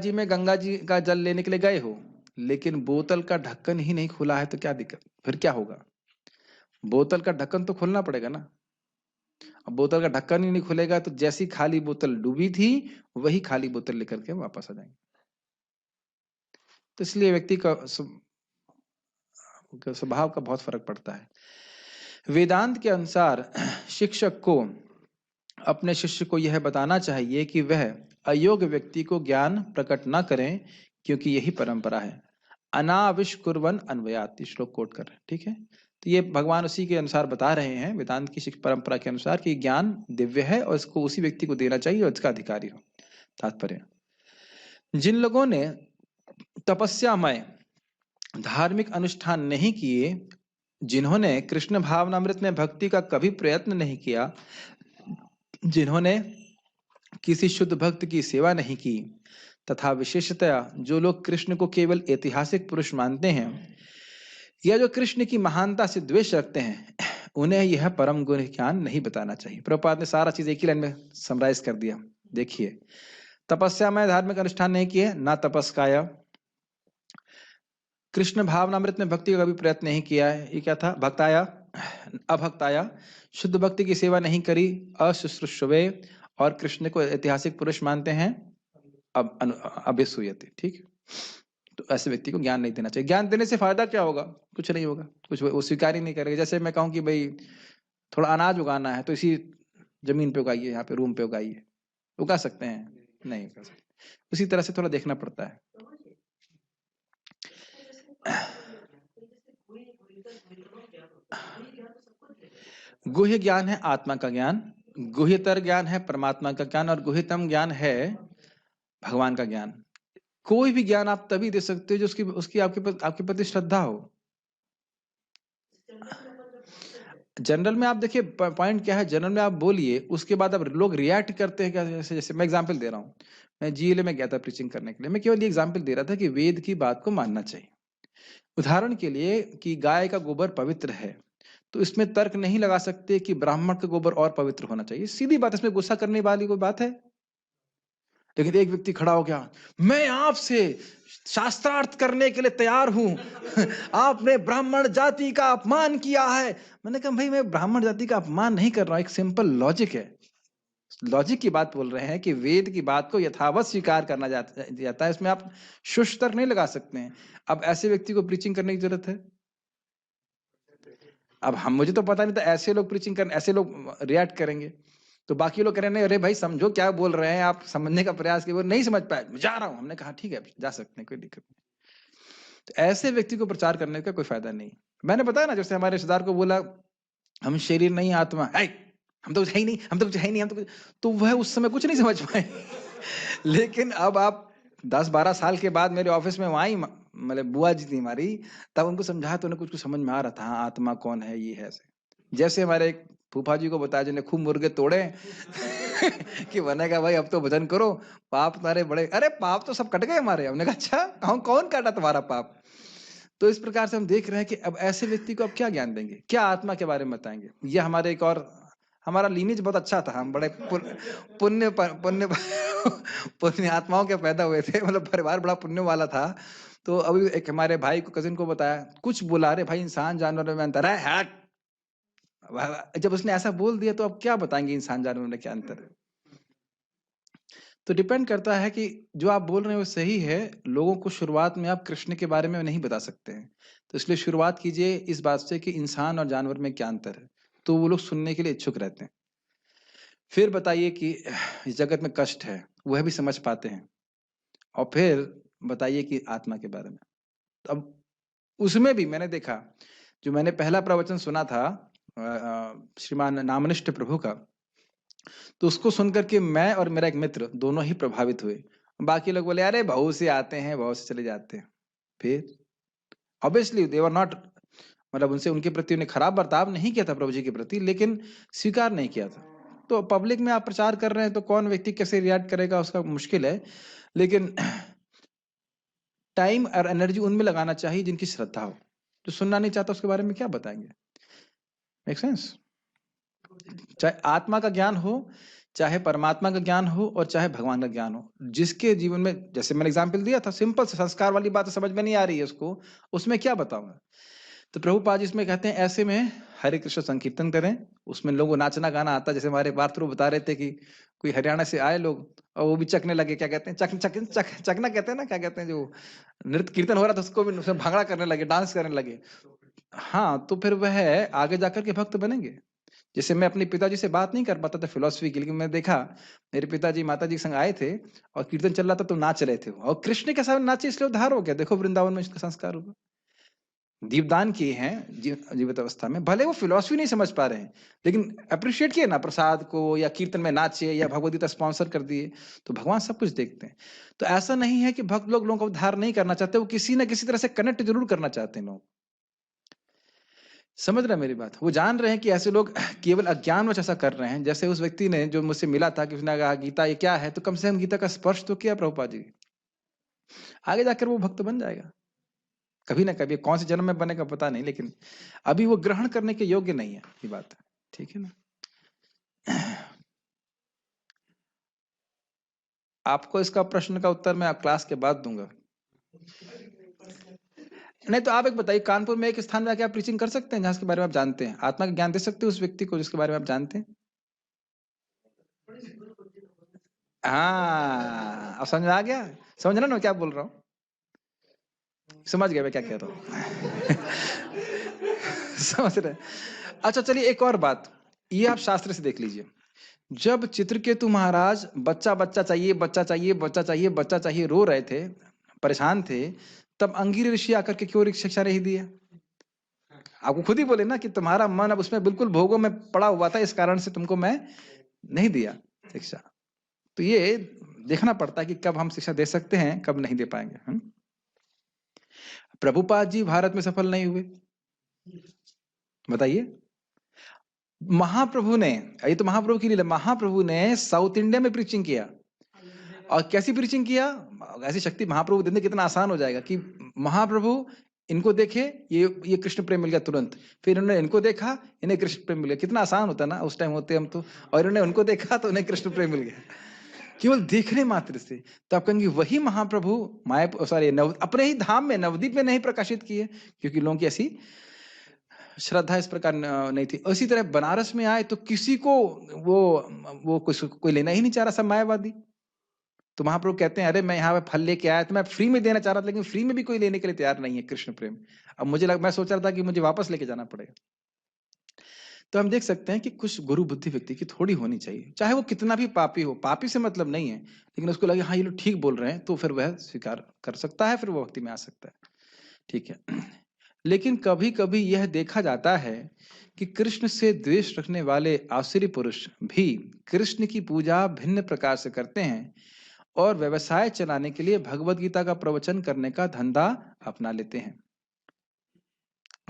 जी का जल लेने के लिए गए हो, लेकिन बोतल का ढक्कन ही नहीं खुला है तो क्या दिक्कत, फिर क्या होगा? बोतल का ढक्कन तो खोलना पड़ेगा ना। अब बोतल का ढक्कन ही नहीं खुलेगा तो जैसी खाली बोतल डूबी थी वही खाली बोतल लेकर के वापस आ जाएंगे। तो इसलिए व्यक्ति का स्वभाव का बहुत फर्क पड़ता है। वेदांत के अनुसार शिक्षक को अपने शिष्य को यह बताना चाहिए कि वह अयोग्य व्यक्ति को ज्ञान प्रकट न करें, क्योंकि यही परंपरा है। अनाविष्कुर्वन अन्वयात, श्लोक कोट कर रहे हैं, ठीक है। तो ये भगवान उसी के अनुसार बता रहे हैं, वेदांत की शिक्षा परंपरा के अनुसार, कि ज्ञान दिव्य है और इसको उसी व्यक्ति को देना चाहिए और इसका अधिकारी हो। तात्पर्य, जिन लोगों ने तपस्यामय धार्मिक अनुष्ठान नहीं किए, जिन्होंने कृष्ण भावनामृत में भक्ति का कभी प्रयत्न नहीं किया, जिन्होंने किसी शुद्ध भक्त की सेवा नहीं की, तथा विशेषतया जो लोग कृष्ण को केवल ऐतिहासिक पुरुष मानते हैं या जो कृष्ण की महानता से द्वेष रखते हैं, उन्हें यह परम गुण ज्ञान नहीं बताना चाहिए। प्रभुपाद ने सारा चीज एक ही लाइन में समराइज कर दिया। देखिए, तपस्या में धार्मिक अनुष्ठान नहीं किए, ना तपस्काय, कृष्ण भावनामृत में भक्ति का कभी प्रयत्न नहीं किया है, ये क्या था, भक्ताया, अभक्ताया, शुद्ध भक्ति की सेवा नहीं करी, अशुश्रूषवे, और कृष्ण को ऐतिहासिक पुरुष मानते हैं, अब अभिसूयते, ठीक। तो ऐसे व्यक्ति को ज्ञान नहीं देना चाहिए। ज्ञान देने से फायदा क्या होगा? कुछ नहीं होगा, कुछ वो स्वीकार ही नहीं करेगा। जैसे मैं कहूँ कि भाई थोड़ा अनाज उगाना है तो इसी जमीन पे उगाइए, यहाँ पे रूम पे उगाइए, उगा सकते हैं? नहीं उगा सकते। उसी तरह से थोड़ा देखना पड़ता है। गुह्य ज्ञान है आत्मा का ज्ञान, गुह्यतर ज्ञान है परमात्मा का ज्ञान, और गुह्यतम ज्ञान है भगवान का ज्ञान। कोई भी ज्ञान आप तभी दे सकते हो जो उसकी आपके प्रति श्रद्धा हो। जनरल में आप देखिए पॉइंट क्या है, जनरल में आप बोलिए, उसके बाद अब लोग रिएक्ट करते हैं क्या। जैसे मैं एग्जांपल दे रहा हूँ, मैं जीएलए में गया था प्रीचिंग करने के लिए, मैं केवल ये एग्जांपल दे रहा था कि वेद की बात को मानना चाहिए। उदाहरण के लिए कि गाय का गोबर पवित्र है, तो इसमें तर्क नहीं लगा सकते कि ब्राह्मण का गोबर और पवित्र होना चाहिए। सीधी बात, इसमें गुस्सा करने वाली कोई बात है? लेकिन एक व्यक्ति खड़ा हो गया, मैं आपसे शास्त्रार्थ करने के लिए तैयार हूं, आपने ब्राह्मण जाति का अपमान किया है। मैंने कहा भाई मैं ब्राह्मण जाति का अपमान नहीं कर रहा हूं, एक सिंपल लॉजिक है, लॉजिक की बात बोल रहे हैं कि वेद की बात को यथावत स्वीकार करना जाता है, इसमें आप शुष्क तर्क नहीं लगा सकते हैं। अब ऐसे व्यक्ति को प्रीचिंग करने की जरूरत है? अब हम, मुझे तो पता नहीं था ऐसे लोग प्रीचिंग करने, ऐसे लोग रिएक्ट करेंगे, तो बाकी लोग कह रहे हैं अरे भाई समझो क्या बोल रहे हैं, आप समझने का प्रयास किए, वो नहीं समझ पाए, जा रहा हूं। हमने कहा ठीक है जा सकते हैं, कोई दिक्कत नहीं। तो ऐसे व्यक्ति को प्रचार करने का कोई फायदा नहीं। मैंने बताया ना, जैसे हमारे रिश्तेदार को बोला हम शरीर नहीं आत्मा है, हम तो कुछ है ही नहीं, हम तो कुछ है ही नहीं, हम तो कुछ, तो वह उस समय कुछ नहीं समझ पाए। लेकिन अब आप 10-12 साल के बाद मेरे ऑफिस में वहां ही मतलब बुआ जी थी हमारी, तब उनको समझाया तो उन्हें कुछ समझ में आ रहा था, हाँ आत्मा कौन है, ये है ऐसे। जैसे हमारे एक फूफा जी को बताया जिन्हें खूब मुर्गे तोड़े कि बनेगा भाई अब तो भजन करो, पाप तुम्हारे बड़े, अरे पाप तो सब कट गए हमारे। हमने कहा अच्छा कौन काटा तुम्हारा पाप? तो इस प्रकार से हम देख रहे हैं कि अब ऐसे व्यक्ति को अब क्या ज्ञान देंगे, क्या आत्मा के बारे में बताएंगे। ये हमारे एक और, हमारा लीनेज बहुत अच्छा था, हम बड़े पुण्य पुण्य पुण्य आत्माओं के पैदा हुए थे, मतलब परिवार बड़ा पुण्य वाला था। तो अभी एक हमारे भाई को, कजिन को बताया, कुछ बोला, अरे भाई इंसान जानवर में अंतर है, हट। जब उसने ऐसा बोल दिया तो अब क्या बताएंगे इंसान जानवर में क्या अंतर है। तो डिपेंड करता है कि जो आप बोल रहे हैं वो सही है। लोगों को शुरुआत में आप कृष्ण के बारे में नहीं बता सकते हैं, तो इसलिए शुरुआत कीजिए इस बात से कि इंसान और जानवर में क्या अंतर है, तो वो लोग सुनने के लिए इच्छुक रहते हैं। फिर बताइए कि इस जगत में कष्ट है, वह भी समझ पाते हैं, और फिर बताइए कि आत्मा के बारे में। अब उसमें भी मैंने देखा, जो मैंने पहला प्रवचन सुना था श्रीमान नामनिष्ठ प्रभु का, तो उसको सुनकर के मैं और मेरा एक मित्र दोनों ही प्रभावित हुए। बाकी लोग बोले अरे भाव से आते हैं, भाव से चले जाते हैं। फिर ऑब्वियसली दे वर नॉट, मतलब उनसे, उनके प्रति उन्हें खराब बर्ताव नहीं किया था प्रभु जी के प्रति, लेकिन स्वीकार नहीं किया था। तो पब्लिक में आप प्रचार कर रहे हैं तो कौन व्यक्ति कैसे रिएक्ट करेगा उसका मुश्किल है, लेकिन टाइम और एनर्जी उनमें लगाना चाहिए जिनकी श्रद्धा हो। जो सुनना नहीं चाहता उसके बारे में क्या बताएंगे? Make sense? चाहे आत्मा का ज्ञान हो, चाहे परमात्मा का ज्ञान हो और चाहे भगवान का ज्ञान हो, जिसके जीवन में, जैसे मैंने एग्जाम्पल दिया था, सिंपल से संस्कार वाली बात समझ में नहीं आ रही है उसको, उसमें क्या बताऊंगा? तो प्रभुपाद जी इसमें कहते हैं ऐसे में हरे कृष्ण संकीर्तन करें, उसमें लोगों को नाचना गाना आता है। जैसे हमारे वार्तालाप बता रहे थे कि कोई हरियाणा से आए लोग और वो भी चकने लगे, क्या कहते हैं, चकना कहते हैं ना, क्या कहते हैं, जो नृत्य कीर्तन हो रहा था उसको भी उसमें भांगड़ा करने लगे, डांस करने लगे। हाँ, तो फिर वह आगे जाकर के भक्त बनेंगे। जैसे मैं अपने पिताजी से बात नहीं कर पाता था फिलॉसफी की, लेकिन मैं देखा मेरे पिताजी माताजी के संग आए थे और कीर्तन चल रहा था तो नाच रहे थे और कृष्ण के साथ नाचे, इसलिए उद्धार हो गया। देखो वृंदावन में इसका संस्कार हुआ, दीपदान किए हैं जीवित अवस्था में। भले वो फिलॉसफी नहीं समझ पा रहे हैं, लेकिन अप्रिशिएट किए ना प्रसाद को, या कीर्तन में नाचे, या भगवद गीता स्पॉन्सर कर दिए, तो भगवान सब कुछ देखते हैं। तो ऐसा नहीं है कि भक्त लोगों को उद्धार नहीं करना चाहते, वो किसी ना किसी तरह से कनेक्ट जरूर करना चाहते हैं। लोग समझ रहे हैं मेरी बात? वो जान रहे हैं कि ऐसे लोग केवल अज्ञानवश ऐसा कर रहे हैं। जैसे उस व्यक्ति ने जो मुझसे मिला था कि उसने कहा गीता ये क्या है, तो कम से कम गीता का स्पर्श तो किया प्रभुपाद जी, आगे जाकर वो भक्त बन जाएगा कभी ना कभी। कौन से जन्म में बनेगा पता नहीं, लेकिन अभी वो ग्रहण करने के योग्य नहीं है, ये बात है, ठीक है ना? आपको इसका प्रश्न का उत्तर मैं क्लास के बाद दूंगा। नहीं तो आप एक बताइए, कानपुर में एक स्थान में आके आप प्रीचिंग कर सकते हैं जहां के बारे में आप जानते हैं, आत्मा का ज्ञान दे सकते हैं उस व्यक्ति को जिसके बारे में आप जानते हैं? हाँ, अब समझ में आ गया? समझ रहे ना मैं क्या बोल रहा हूँ? समझ गया मैं क्या कह रहा हूँ? समझ रहे? अच्छा चलिए एक और बात, ये आप शास्त्र से देख लीजिए। जब चित्रकेतु महाराज बच्चा बच्चा चाहिए, बच्चा चाहिए, बच्चा चाहिए, बच्चा चाहिए रो रहे थे, परेशान थे, तब अंगिरी ऋषि आकर के क्यों शिक्षा नहीं दी है? आपको खुद ही बोले ना कि तुम्हारा मन अब उसमें बिल्कुल भोगों में पड़ा हुआ था, इस कारण से तुमको मैं नहीं दिया शिक्षा। तो ये देखना पड़ता है कि कब हम शिक्षा दे सकते हैं, कब नहीं दे पाएंगे। प्रभुपाद जी भारत में सफल नहीं हुए, बताइए। महाप्रभु ने, ये तो महाप्रभु की लीला, महाप्रभु ने साउथ इंडिया में प्रीचिंग किया। और कैसी प्रीचिंग किया? ऐसी शक्ति महाप्रभु देने कितना आसान हो जाएगा कि महाप्रभु इनको देखे, ये कृष्ण प्रेम मिल गया तुरंत, फिर इन्होंने इनको देखा, इन्हें कृष्ण प्रेम मिल गया। कितना आसान होता ना उस टाइम होते हम तो, और इन्होंने उनको देखा तो उन्हें कृष्ण प्रेम मिल गया, केवल देखने मात्र से। तो आप कहेंगे वही महाप्रभु अपने ही धाम में नवदीप में नहीं प्रकाशित किए, क्योंकि लोगों की ऐसी श्रद्धा इस प्रकार नहीं थी। उसी तरह बनारस में आए तो किसी को वो कोई लेना ही नहीं चाह रहा, सब मायावादी। तो महाप्रभु कहते हैं अरे मैं यहाँ पे फल लेके आया, तो मैं फ्री में देना चाह रहा था, लेकिन फ्री में भी कोई लेने के लिए तैयार नहीं है कृष्ण प्रेम। अब मैं सोच रहा था कि मुझे वापस लेके जाना पड़ेगा। तो हम देख सकते हैं कि कुछ गुरु बुद्धि व्यक्ति की थोड़ी होनी चाहिए, चाहे वो कितना भी पापी हो। पापी से मतलब नहीं है, लेकिन उसको लगे हाँ ये लोग ठीक बोल रहे हैं, तो फिर वह स्वीकार कर सकता है, फिर वो भक्ति में आ सकता है, ठीक है। लेकिन कभी कभी यह देखा जाता है कि कृष्ण से द्वेष रखने वाले आसुरी पुरुष भी कृष्ण की पूजा भिन्न प्रकार से करते हैं और व्यवसाय चलाने के लिए भगवत गीता का प्रवचन करने का धंधा अपना लेते हैं।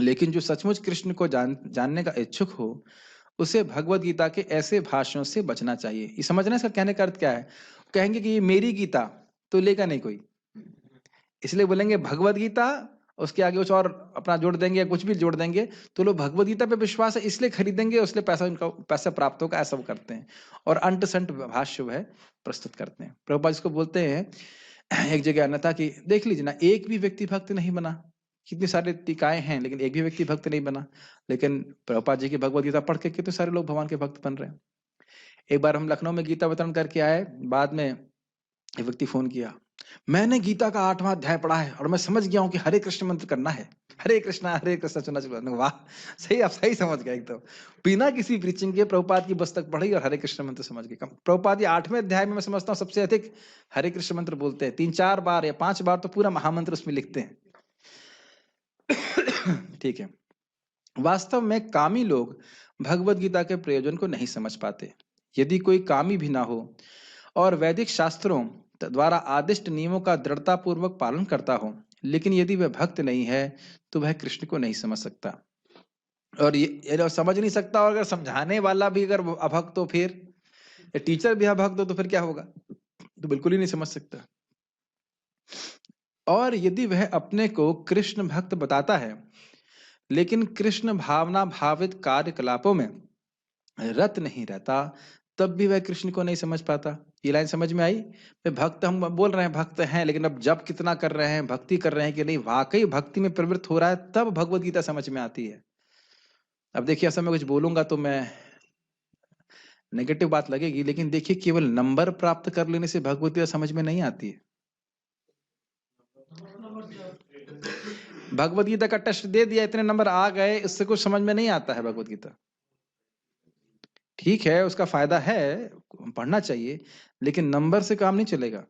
लेकिन जो सचमुच कृष्ण को जानने का इच्छुक हो, उसे भगवत गीता के ऐसे भाषणों से बचना चाहिए। ये समझना इसका कहने का अर्थ क्या है? कहेंगे कि ये मेरी गीता, तो लेगा नहीं कोई, इसलिए बोलेंगे भगवत गीता, उसके आगे कुछ और अपना जोड़ देंगे या कुछ भी जोड़ देंगे, तो लोग भगवत गीता पे विश्वास है इसलिए खरीदेंगे, इसलिए पैसा प्राप्त होगा, ऐसा वो करते हैं और अंट संट भाष्य है प्रस्तुत करते हैं। प्रभुपाद इसको बोलते हैं एक जगह अन्यथा कि देख लीजिए ना, एक भी व्यक्ति भक्त नहीं बना। कितनी सारी टीकाएं हैं, लेकिन एक भी व्यक्ति भक्त नहीं बना। लेकिन प्रभुपाद जी की भगवत गीता पढ़ के कितने सारे लोग भगवान के भक्त बन रहे हैं। एक बार हम लखनऊ में गीता वितरण करके आए, बाद में एक व्यक्ति फोन किया, मैंने गीता का 8वां अध्याय पढ़ा है और मैं समझ गया हूं कि हरे कृष्ण मंत्र करना है, हरे कृष्ण चुना चुना। वाह, सही, आप सही समझ गए एकदम, बिना किसी प्रीचिंग के प्रभुपाद की पुस्तक पढ़ी और हरे कृष्ण मंत्र समझ गए। प्रभुपाद जी 8वें अध्याय में मैं समझता हूँ सबसे अधिक हरे कृष्ण मंत्र बोलते हैं, 3-4 बार या 5 बार तो पूरा महामंत्र उसमें लिखते हैं। ठीक है। वास्तव में कामी लोग भगवत गीता के प्रयोजन को नहीं समझ पाते। यदि कोई कामी भी ना हो और वैदिक शास्त्रों द्वारा आदिष्ट नियमों का दृढ़ता पूर्वक पालन करता हो, लेकिन यदि वह भक्त नहीं है तो वह कृष्ण को नहीं समझ सकता। और ये समझ नहीं सकता, और अगर समझाने वाला भी अगर अभक्त हो, फिर टीचर भी अभक्त हो तो फिर क्या होगा? तो बिल्कुल ही नहीं समझ सकता। और यदि वह अपने को कृष्ण भक्त बताता है, लेकिन कृष्ण भावना भावित कार्यकलापों में रत नहीं रहता, तब भी वह कृष्ण को नहीं समझ पाता। ये लाइन समझ में आई? भक्त हम बोल रहे हैं भक्त हैं, लेकिन अब जप कितना कर रहे हैं, भक्ति कर रहे हैं कि नहीं, वाकई भक्ति में प्रवृत्त हो रहा है, तब भगवत गीता समझ में आती है। अब देखिए, ऐसा मैं कुछ बोलूंगा तो मैं नेगेटिव बात लगेगी, लेकिन देखिए केवल नंबर प्राप्त कर लेने से भगवत गीता समझ में नहीं आती है। भगवत गीता का टेस्ट दे दिया, इतने नंबर आ गए, इससे कुछ समझ में नहीं आता है भगवत गीता। ठीक है, उसका फायदा है, पढ़ना चाहिए, लेकिन नंबर से काम नहीं चलेगा।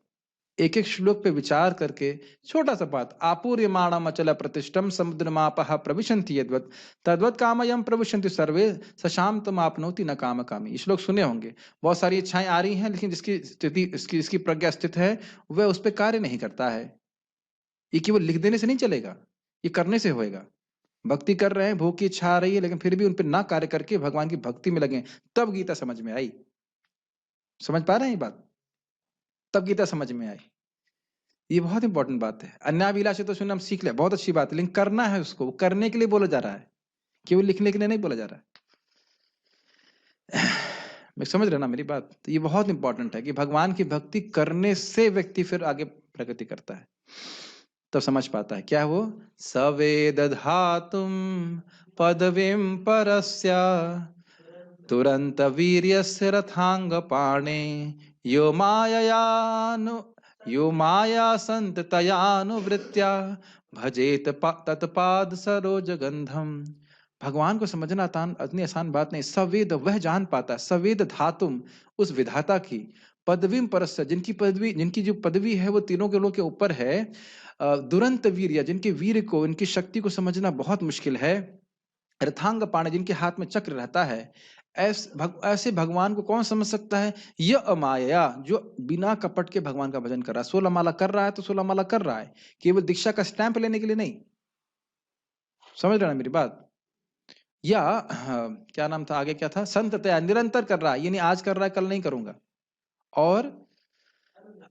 एक एक श्लोक पे विचार करके, छोटा सा बात, आपूर्यमाणम अचल प्रतिष्ठम समुद्रमापः प्रविशन्ति यद्वत् तद्वत् कामयम प्रविशन्ति सर्वे सशांतम आपनोति न काम कामी। ये श्लोक सुने होंगे। बहुत सारी इच्छाएं आ रही हैं, लेकिन जिसकी स्थिति, इसकी प्रज्ञा स्थित है, वह उस पर कार्य नहीं करता है। ये केवल लिख देने से नहीं चलेगा, ये करने से होएगा। भक्ति कर रहे हैं, भोग की इच्छा आ रही है, लेकिन फिर भी उन पर ना कार्य करके भगवान की भक्ति में लगे, तब गीता समझ में आई। समझ पा रहे हैं ये बात? तब गीता समझ में आई। ये बहुत इंपॉर्टेंट बात है। अन्याभिलाषी तो सुनना हम सीख ले, बहुत अच्छी बात है, लेकिन करना है उसको, करने के लिए बोला जा रहा है, केवल लिखने के लिए नहीं बोला जा रहा है। मैं समझ रहे ना मेरी बात? तो ये बहुत इंपॉर्टेंट है कि भगवान की भक्ति करने से व्यक्ति फिर आगे प्रगति करता है, तब समझ पाता है। क्या वो? सवेद धातुम पदवीम परस्या तुरंत वीर्यस्य रथांग पाणे यो माययानु यो माया संततयानुवृत्त्या भजेत तत्पाद सरोज गंधम। भगवान को समझना इतनी आसान बात नहीं। सवेद वह जान पाता है, सवेद धातुम उस विधाता की, पदवीम परस्य जिनकी पदवी, जिनकी जो पदवी है वो तीनों के लोग के ऊपर है, दुरंत वीर्य जिनके वीर को, इनकी शक्ति को समझना बहुत मुश्किल है, रथांग पाणे जिनके हाथ में चक्र रहता है, ऐसे भगवान को कौन समझ सकता है? यह अमाया जो बिना कपट के भगवान का भजन कर रहा है। 16 माला कर रहा है तो 16 माला कर रहा है, केवल दीक्षा का स्टैंप लेने के लिए नहीं। समझ रहे ना मेरी बात? या क्या नाम था, आगे क्या था, संततया निरंतर कर रहा है, यानी आज कर रहा है कल नहीं करूंगा, और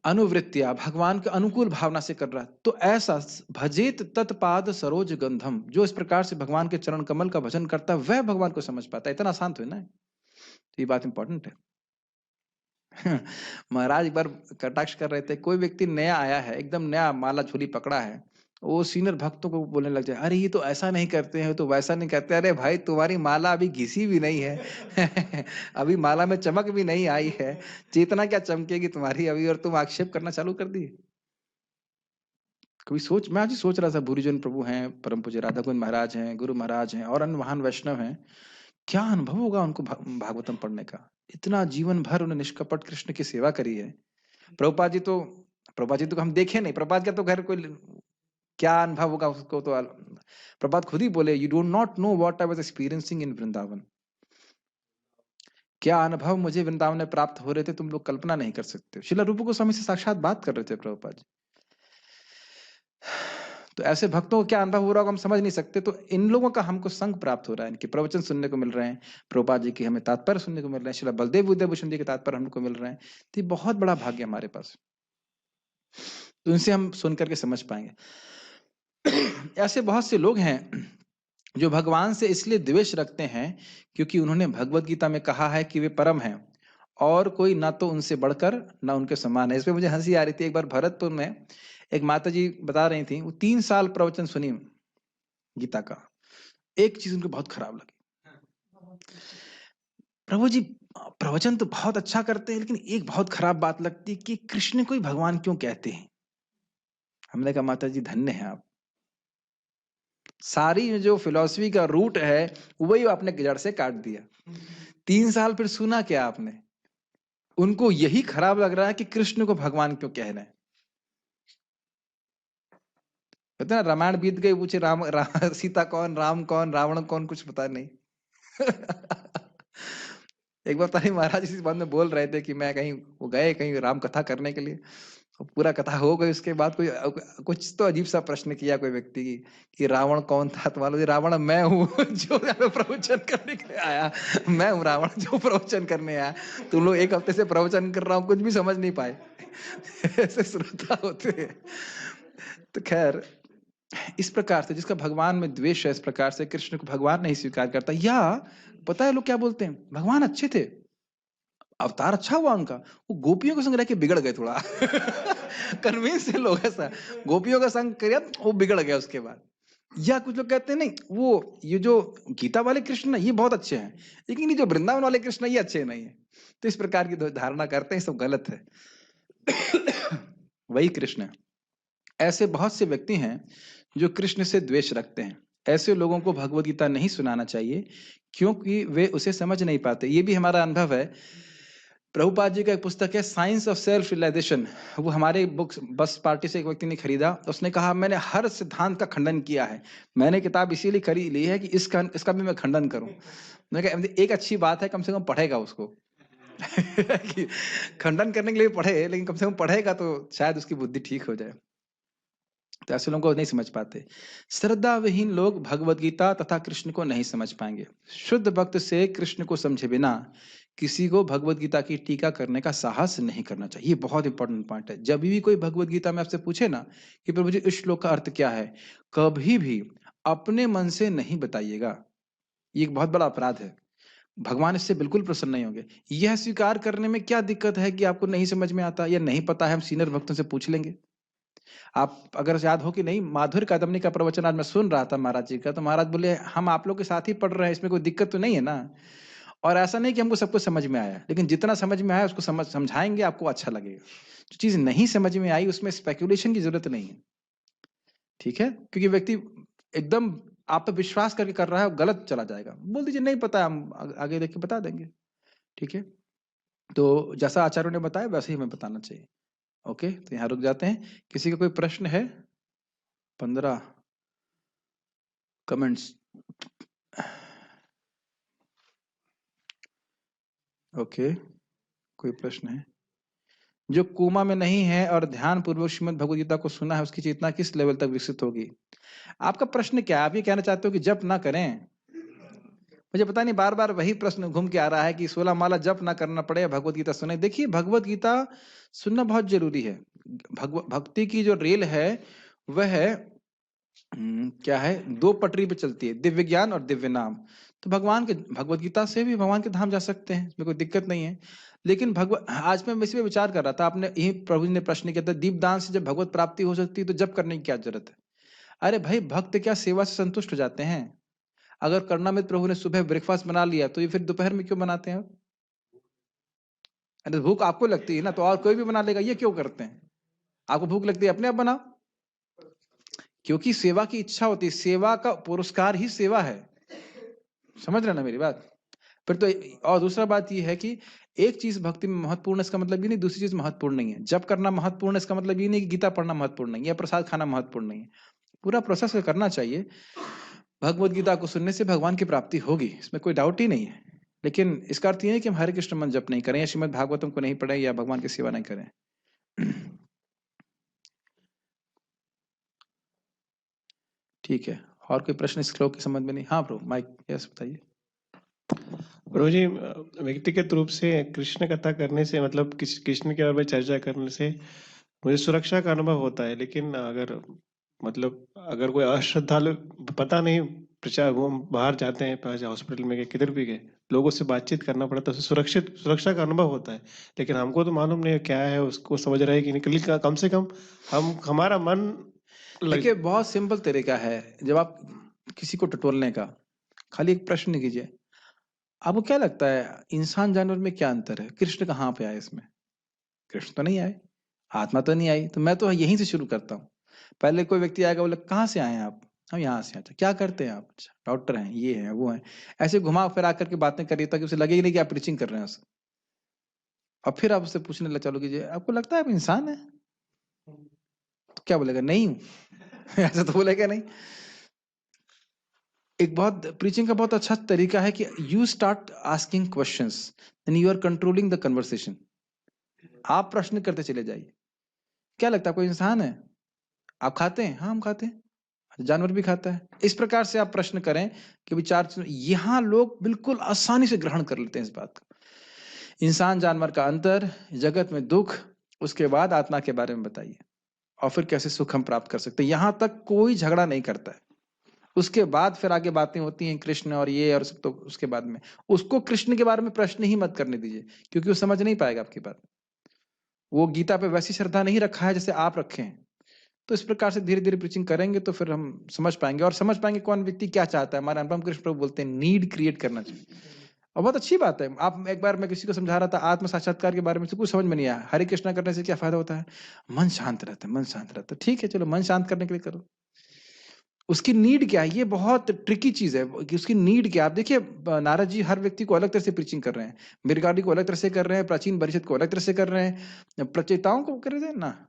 अनुवृत्तिया भगवान के अनुकूल भावना से कर रहा है। तो ऐसा भजेत तत्पाद सरोज गंधम, जो इस प्रकार से भगवान के चरण कमल का भजन करता है, वह भगवान को समझ पाता है। इतना आसान तो है ना? तो ये बात इंपॉर्टेंट है। महाराज एक बार कटाक्ष कर रहे थे, कोई व्यक्ति नया आया है, एकदम नया माला झोली पकड़ा है, वो सीनियर भक्तों को बोलने लग जाए, अरे ये तो ऐसा नहीं करते हैं, तो वैसा नहीं करते। अरे भाई, तुम्हारी माला अभी घिसी भी नहीं है। अभी माला में चमक भी नहीं आई है, चेतना क्या चमकेगी तुम्हारी अभी, और तुम आक्षेप करना चालू कर दिए। कभी मैं आज ही सोच रहा था, भूरिजन प्रभु हैं, परम पूज्य राधा कुंज महाराज हैं, गुरु महाराज हैं, और अन्य महान वैष्णव हैं, क्या अनुभव होगा उनको भागवतम पढ़ने का। इतना जीवन भर उन्हें निष्कपट कृष्ण की सेवा करी है। प्रभुपाद जी तो हम देखे नहीं, प्रभुपाद का तो घर कोई, क्या अनुभव होगा उसको तो प्रभुपाद खुद ही बोले, you do not know what I was experiencing in Vrindavan. क्या अनुभव मुझे वृंदावन में प्राप्त हो रहे थे, तुम लोग कल्पना नहीं कर सकते। श्रील रूप गोस्वामी से साक्षात बात कर रहे थे प्रभुपाद जी। तो ऐसे भक्तों को क्या अनुभव हो रहा होगा हम समझ नहीं सकते। तो इन लोगों का हमको संग प्राप्त हो रहा है, इनके प्रवचन सुनने को मिल रहे हैं, प्रभुपाद जी के हमें तात्पर्य सुनने को मिल रहे हैं, श्रील बलदेव विद्याभूषण जी के तात्पर्य हमको मिल रहे हैं। तो ये बहुत बड़ा भाग्य हमारे पास, तो इनसे हम सुन करके समझ पाएंगे। ऐसे बहुत से लोग हैं जो भगवान से इसलिए द्वेष रखते हैं क्योंकि उन्होंने भगवत गीता में कहा है कि वे परम हैं और कोई ना तो उनसे बढ़कर ना उनके समान है। इसमें मुझे हंसी आ रही थी। एक बार भरतपुर में एक माता जी बता रही थी, वो 3 साल प्रवचन सुनी गीता का, एक चीज उनको बहुत खराब लगी। प्रभु जी प्रवचन तो बहुत अच्छा करते हैं, लेकिन एक बहुत खराब बात लगती है कि कृष्ण को ही भगवान क्यों कहते हैं। हमने कहा माता जी धन्य है आप, सारी जो फिलॉसफी का रूट है वही आपने जड़ से काट दिया। 3 साल फिर सुना क्या आपने? उनको यही खराब लग रहा है कि कृष्ण को भगवान क्यों कह रहे हैं। कहते ना रामायण बीत गई, पूछे सीता कौन, राम कौन, रावण कौन, कुछ पता नहीं। एक बार तारी महाराज इसी बात में बोल रहे थे कि मैं कहीं वो गए कहीं राम कथा करने के लिए, पूरा कथा हो गई, उसके बाद कोई कुछ तो अजीब सा प्रश्न किया कोई व्यक्ति कि रावण कौन था, तो मान लो रावण मैं हूँ जो यहाँ पे प्रवचन करने के लिए आया, मैं हूँ रावण जो प्रवचन करने आया। तुम लोग एक हफ्ते से प्रवचन कर रहा हूँ, कुछ भी समझ नहीं पाए। ऐसे श्रोता होते हैं। तो खैर, इस प्रकार से जिसका भगवान में द्वेष है, इस प्रकार से कृष्ण को भगवान नहीं स्वीकार करता। या पता है लोग क्या बोलते हैं, भगवान अच्छे थे, अवतार अच्छा हुआ उनका, वो गोपियों के संग रह के बिगड़ गए थोड़ा। कन्विंस है लोग ऐसा, गोपियों का संग किया वो बिगड़ गया उसके बाद। या कुछ लोग कहते हैं नहीं, वो ये जो गीता वाले कृष्ण ना ये बहुत अच्छे हैं, लेकिन ये जो वृंदावन वाले कृष्ण ये अच्छे नहीं है। तो इस प्रकार की धारणा करते हैं, सब गलत है। वही कृष्ण है। ऐसे बहुत से व्यक्ति हैं जो कृष्ण से द्वेष रखते हैं। ऐसे लोगों को भगवत गीता नहीं सुनाना चाहिए, क्योंकि वे उसे समझ नहीं पाते। ये भी हमारा अनुभव है। प्रभुपाद जी का एक पुस्तक है साइंस ऑफ सेल्फ रियलाइजेशन, वो हमारे बुक्स बस पार्टी से एक व्यक्ति ने खरीदा। उसने कहा मैंने हर सिद्धांत का खंडन किया है, मैंने किताब इसीलिए खरीद ली है कि इसका भी मैं खंडन करूं। मैंने कहा एक अच्छी बात है, कम से कम पढ़ेगा उसको। कि खंडन करने के लिए पढ़े, लेकिन कम से कम पढ़ेगा तो शायद उसकी बुद्धि ठीक हो जाए। तो ऐसे लोगों को नहीं समझ पाते। श्रद्धा विहीन लोग भगवत गीता तथा कृष्ण को नहीं समझ पाएंगे। शुद्ध भक्त से कृष्ण को समझे बिना किसी को भगवत गीता की टीका करने का साहस नहीं करना चाहिए। ये बहुत इंपॉर्टेंट पॉइंट है। जब भी कोई भगवत गीता में आपसे पूछे ना कि प्रभु जी इस श्लोक का अर्थ क्या है, कभी भी अपने मन से नहीं बताइएगा। ये एक बहुत बड़ा अपराध है। भगवान इससे बिल्कुल प्रसन्न नहीं होंगे। यह स्वीकार करने में क्या दिक्कत है कि आपको नहीं समझ में आता या नहीं पता है, हम सीनियर भक्तों से पूछ लेंगे। आप अगर याद हो कि नहीं, माधुर्य कादम्बनी का प्रवचन आज मैं सुन रहा था महाराज जी का, तो महाराज बोले हम आप लोग के साथ ही पढ़ रहे हैं, इसमें कोई दिक्कत तो नहीं है ना। और ऐसा नहीं कि हमको सब कुछ समझ में आया, लेकिन जितना समझ में आया उसको समझाएंगे, आपको अच्छा लगेगा। जो चीज नहीं समझ में आई उसमें स्पेकुलेशन की जरूरत नहीं है, ठीक है। क्योंकि व्यक्ति एकदम आप पे विश्वास करके कर रहा है, गलत चला जाएगा। बोल दीजिए नहीं पता, हम आगे देख के बता देंगे, ठीक है। तो जैसा आचार्यों ने बताया वैसे ही हमें बताना चाहिए। ओके, तो यहाँ रुक जाते हैं। किसी का कोई प्रश्न है? 15 कमेंट्स। ओके, कोई प्रश्न है? जो कोमा में नहीं है और ध्यान पूर्वक श्रीमद् भगवद गीता को सुना है, उसकी चेतना किस लेवल तक विकसित होगी? आपका प्रश्न क्या है? आप ये कहना चाहते हो कि जप ना करें? मुझे पता नहीं, बार बार वही प्रश्न घूम के आ रहा है कि 16 माला जप ना करना पड़े, भगवत गीता सुने। देखिए, भगवत गीता सुनना बहुत जरूरी है। भक्ति की जो रेल है वह क्या है, 2 पटरी पे चलती है, दिव्य ज्ञान और दिव्य नाम। तो भगवान के भगवत गीता से भी भगवान के धाम जा सकते हैं, इसमें कोई दिक्कत नहीं है। लेकिन आज मैं इसी पे विचार कर रहा था, आपने यही प्रभु जी ने प्रश्न किया था, दीपदान से जब भगवत प्राप्ति हो सकती है तो जप करने की क्या जरूरत है? अरे भाई, भक्त क्या सेवा से संतुष्ट हो जाते हैं? अगर कर्णामृत प्रभु ने सुबह ब्रेकफास्ट बना लिया तो ये फिर दोपहर में क्यों बनाते हैं? अरे भूख आपको लगती है ना, तो और कोई भी बना लेगा, ये क्यों करते हैं? आपको भूख लगती है, अपने आप बनाओ। क्योंकि सेवा की इच्छा होती है, सेवा का पुरस्कार ही सेवा है। समझ रहे ना मेरी बात? फिर तो और दूसरा बात ये है कि एक चीज भक्ति में महत्वपूर्ण, इसका मतलब ये नहीं दूसरी चीज महत्वपूर्ण नहीं है। जप करना महत्वपूर्ण, इसका मतलब ये नहीं कि गीता पढ़ना महत्वपूर्ण नहीं है या प्रसाद खाना महत्वपूर्ण नहीं है। पूरा प्रोसेस करना चाहिए। भगवत गीता को सुनने से भगवान की प्राप्ति होगी, इसमें कोई डाउट ही नहीं है। लेकिन इसका अर्थ ये नहीं कि हम हरे कृष्ण मंत्र जप नहीं करें या श्रीमद् भागवतम को नहीं पढ़ें या भगवान की सेवा नहीं करें। ठीक है, और कोई प्रश्न इस श्लोक के संबंध में नहीं? हाँ प्रभु, माइक यस बताइए। प्रभु जी, व्यक्तिगत रूप से कृष्ण कथा करने से, मतलब कृष्ण के बारे में चर्चा करने से मुझे सुरक्षा का अनुभव होता है। लेकिन अगर कोई अश्रद्धालु, पता नहीं, प्रचार वो बाहर जाते हैं, हॉस्पिटल में गए, किधर भी गए, लोगों से बातचीत करना पड़ता है, तो सुरक्षा का अनुभव होता है। लेकिन हमको तो मालूम नहीं क्या है, उसको समझ रहे हैं कि नहीं, कम से कम हमारा मन देखिए, बहुत सिंपल तरीका है। जब आप किसी को टटोलने का, खाली एक प्रश्न कीजिए, आपको क्या लगता है इंसान जानवर में क्या अंतर है? कृष्ण कहाँ पे आए इसमें? कृष्ण तो नहीं आए, आत्मा तो नहीं आई। तो मैं तो यहीं से शुरू करता हूँ। पहले कोई व्यक्ति आएगा, बोले कहाँ से आए हैं आप? हम यहाँ से। अच्छा, क्या करते हैं आप? अच्छा, डॉक्टर हैं, ये हैं, वो हैं। ऐसे घुमा फिरा करके बातें करिए ताकि उसे लगे ही नहीं कि आप प्रीचिंग कर रहे हैं उसको। और फिर आप उससे पूछने लग चलो कीजिए, आपको लगता है आप इंसान है? तो क्या बोलेगा? नहीं हूँ। ऐसा तो बोलेगा नहीं। एक बहुत प्रीचिंग का बहुत अच्छा तरीका है कि you start asking questions and you are controlling the conversation. आप प्रश्न करते चले जाइए। क्या लगता है कोई इंसान है? आप खाते हैं? हाँ, हम खाते हैं। जानवर भी खाता है। इस प्रकार से आप प्रश्न करें कि विचार यहाँ लोग बिल्कुल आसानी से ग्रहण कर लेते हैं इस बात को। इंसान जानवर का अंतर, जगत में दुख, उसके बाद आत्मा के बारे में बताइए और फिर कैसे सुख हम प्राप्त कर सकते हैं। यहाँ तक कोई झगड़ा नहीं करता है। उसके बाद फिर आगे बातें होती हैं कृष्ण और ये और सब, तो उसके बाद में उसको कृष्ण के बारे में प्रश्न ही मत करने दीजिए, क्योंकि वो समझ नहीं पाएगा आपकी बात। वो गीता पे वैसी श्रद्धा नहीं रखा है जैसे आप रखे हैं। तो इस प्रकार से धीरे-धीरे प्रीचिंग करेंगे तो फिर हम समझ पाएँगे और समझ पाएँगे कौन व्यक्ति क्या चाहता है। हमारे अनुपम कृष्ण प्रभु बोलते हैं नीड क्रिएट करना चाहिए। और बहुत अच्छी बात है। आप एक बार मैं किसी को समझा रहा था आत्म साक्षात्कार के बारे में, तो कुछ समझ में नहीं आया। हरे कृष्णा करने से क्या फ़ायदा होता है? मन शांत रहता है, मन शांत रहता है। ठीक है, चलो मन शांत करने के लिए करो। उसकी नीड क्या है? ये बहुत ट्रिकी चीज़ है कि उसकी नीड क्या है? आप देखिए नारद जी हर व्यक्ति को अलग तरह से प्रीचिंग कर रहे हैं। मृगारी को अलग तरह से कर रहे हैं, प्राचीन परिषद को अलग तरह से कर रहे हैं, प्रचेताओं को कर रहे थे ना?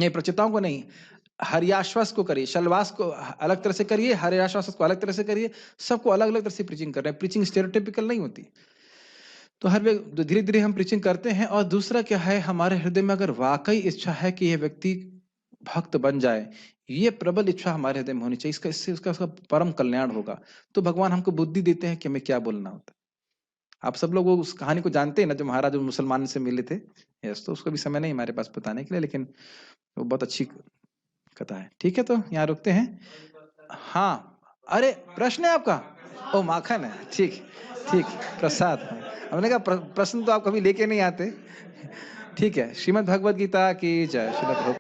नहीं, प्रचेताओं को नहीं, हर्याश्वास को करिए, शलवास को अलग तरह से करिए, हर्याश्वास को अलग तरह से करिए, सबको अलग-अलग तरह से प्रीचिंग कर रहे हैं। प्रीचिंग स्टेरियोटाइपिकल नहीं होती। तो हर व्यक्ति धीरे-धीरे हम प्रीचिंग करते हैं और दूसरा क्या है, हमारे हृदय में अगर वाक़ई इच्छा है कि ये व्यक्ति भक्त बन जाए, ये प्रबल इच्छा हमारे हृदय में होनी चाहिए, इसका इससे उसका परम कल्याण होगा। तो भगवान हमको बुद्धि देते हैं कि हमें क्या बोलना होता है। आप सब लोग वो उस कहानी को जानते हैं ना, जो महाराज उस मुसलमान से मिले थे? यस, तो उसका भी समय नहीं हमारे पास बताने के लिए, लेकिन वो बहुत अच्छी कथा है। ठीक है, तो यहाँ रुकते हैं। हाँ, अरे प्रश्न है आपका? ओह माखन है, ठीक, ठीक, प्रसाद है। हमने कहा प्रश्न तो आप कभी लेके नहीं आते। ठीक है, श्रीमद् भगवद गीता की जय। श्रील प्रभु